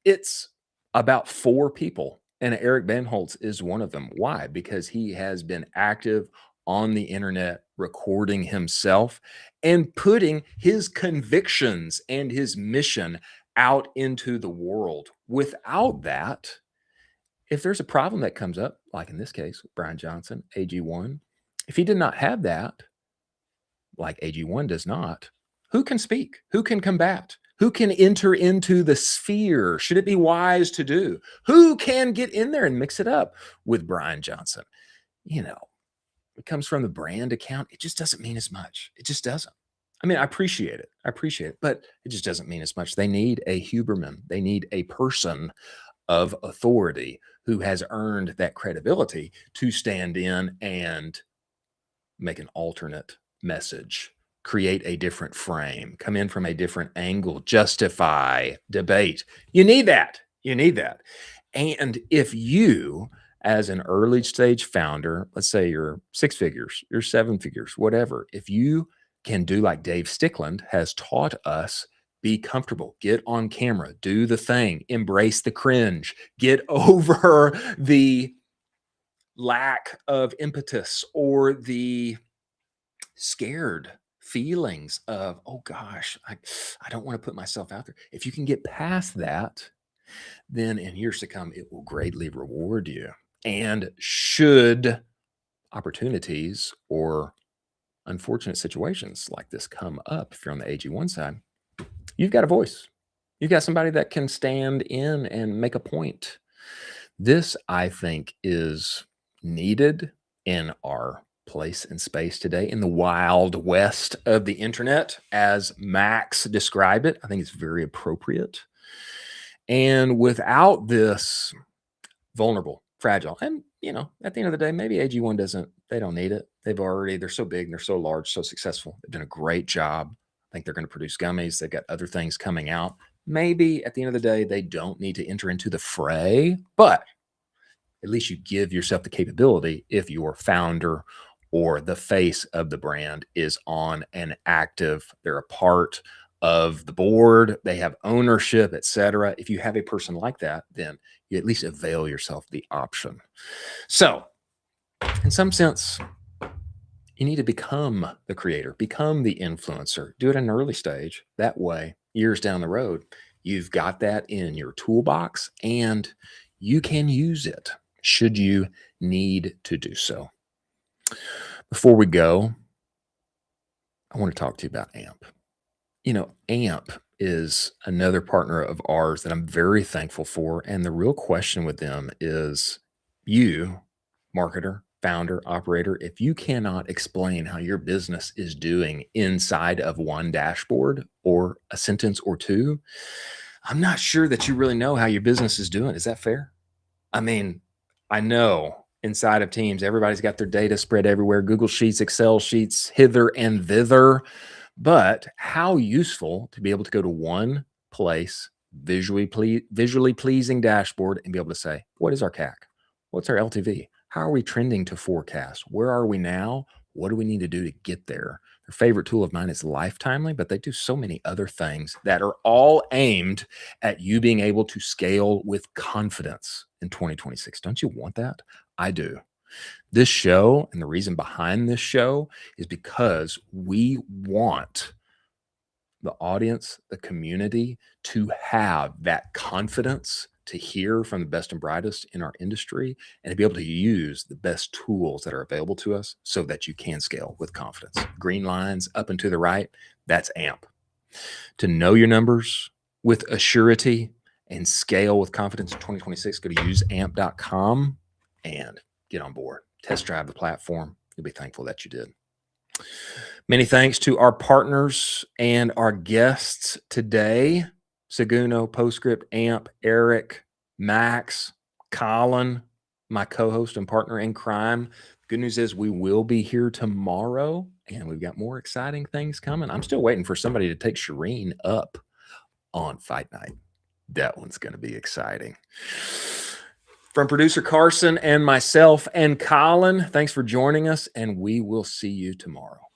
It's about 4 people, and Eric Bandholz is one of them. Why? Because he has been active on the internet, recording himself and putting his convictions and his mission out into the world. Without that, if there's a problem that comes up, like in this case, Bryan Johnson, AG1, if he did not have that, like AG1 does not, who can speak? Who can combat? Who can enter into the sphere? Should it be wise to do? Who can get in there and mix it up with Bryan Johnson? You know, it comes from the brand account. It just doesn't mean as much. It just doesn't. I mean, I appreciate it. I appreciate it, but it just doesn't mean as much. They need a Huberman. They need a person of authority who has earned that credibility to stand in and make an alternate message, create a different frame, come in from a different angle, justify, debate. You need that. You need that. And if you, as an early stage founder, let's say you're 6 figures, you're 7 figures, whatever, if you can do like Dave Stickland has taught us, be comfortable, get on camera, do the thing, embrace the cringe, get over the lack of impetus or the scared feelings of, oh gosh, I don't want to put myself out there. If you can get past that, then in years to come, it will greatly reward you. And should opportunities or unfortunate situations like this come up, if you're on the AG1 side, you've got a voice. You've got somebody that can stand in and make a point. This, I think, is needed in our place and space today in the wild west of the internet, as Max described it. I think it's very appropriate. And without this, vulnerable, fragile, and you know, at the end of the day, maybe AG1 they don't need it. They're so big, and they're so large, so successful. They've done a great job. I think they're going to produce gummies. They've got other things coming out. Maybe at the end of the day, they don't need to enter into the fray, but at least you give yourself the capability if your founder or the face of the brand is on and active. They're a part of the board. They have ownership, etc. If you have a person like that, then you at least avail yourself the option. So in some sense, you need to become the creator, become the influencer, do it at an early stage. That way, years down the road, you've got that in your toolbox and you can use it should you need to do so. Before we go, I want to talk to you about AMP. You know, AMP is another partner of ours that I'm very thankful for. And the real question with them is, you, marketer, founder, operator, if you cannot explain how your business is doing inside of one dashboard or a sentence or two, I'm not sure that you really know how your business is doing. Is that fair? I mean, I know inside of teams, everybody's got their data spread everywhere, Google Sheets, Excel sheets, hither and thither. But how useful to be able to go to one place, visually pleasing dashboard, and be able to say, what is our CAC? What's our LTV? How are we trending to forecast? Where are we now? What do we need to do to get there? Their favorite tool of mine is Lifetimely, but they do so many other things that are all aimed at you being able to scale with confidence in 2026. Don't you want that? I do. This show, and the reason behind this show, is because we want the audience, the community, to have that confidence to hear from the best and brightest in our industry and to be able to use the best tools that are available to us so that you can scale with confidence. Green lines up and to the right, that's AMP. To know your numbers with assurity and scale with confidence in 2026, go to useamp.com and get on board. Test drive the platform. You'll be thankful that you did. Many thanks to our partners and our guests today. Seguno, Postscript, AMP, Eric, Max, Colin, my co-host and partner in crime. Good news is we will be here tomorrow, and we've got more exciting things coming. I'm still waiting for somebody to take Shireen up on Fight Night. That one's going to be exciting. From producer Carson and myself and Colin, thanks for joining us, and we will see you tomorrow.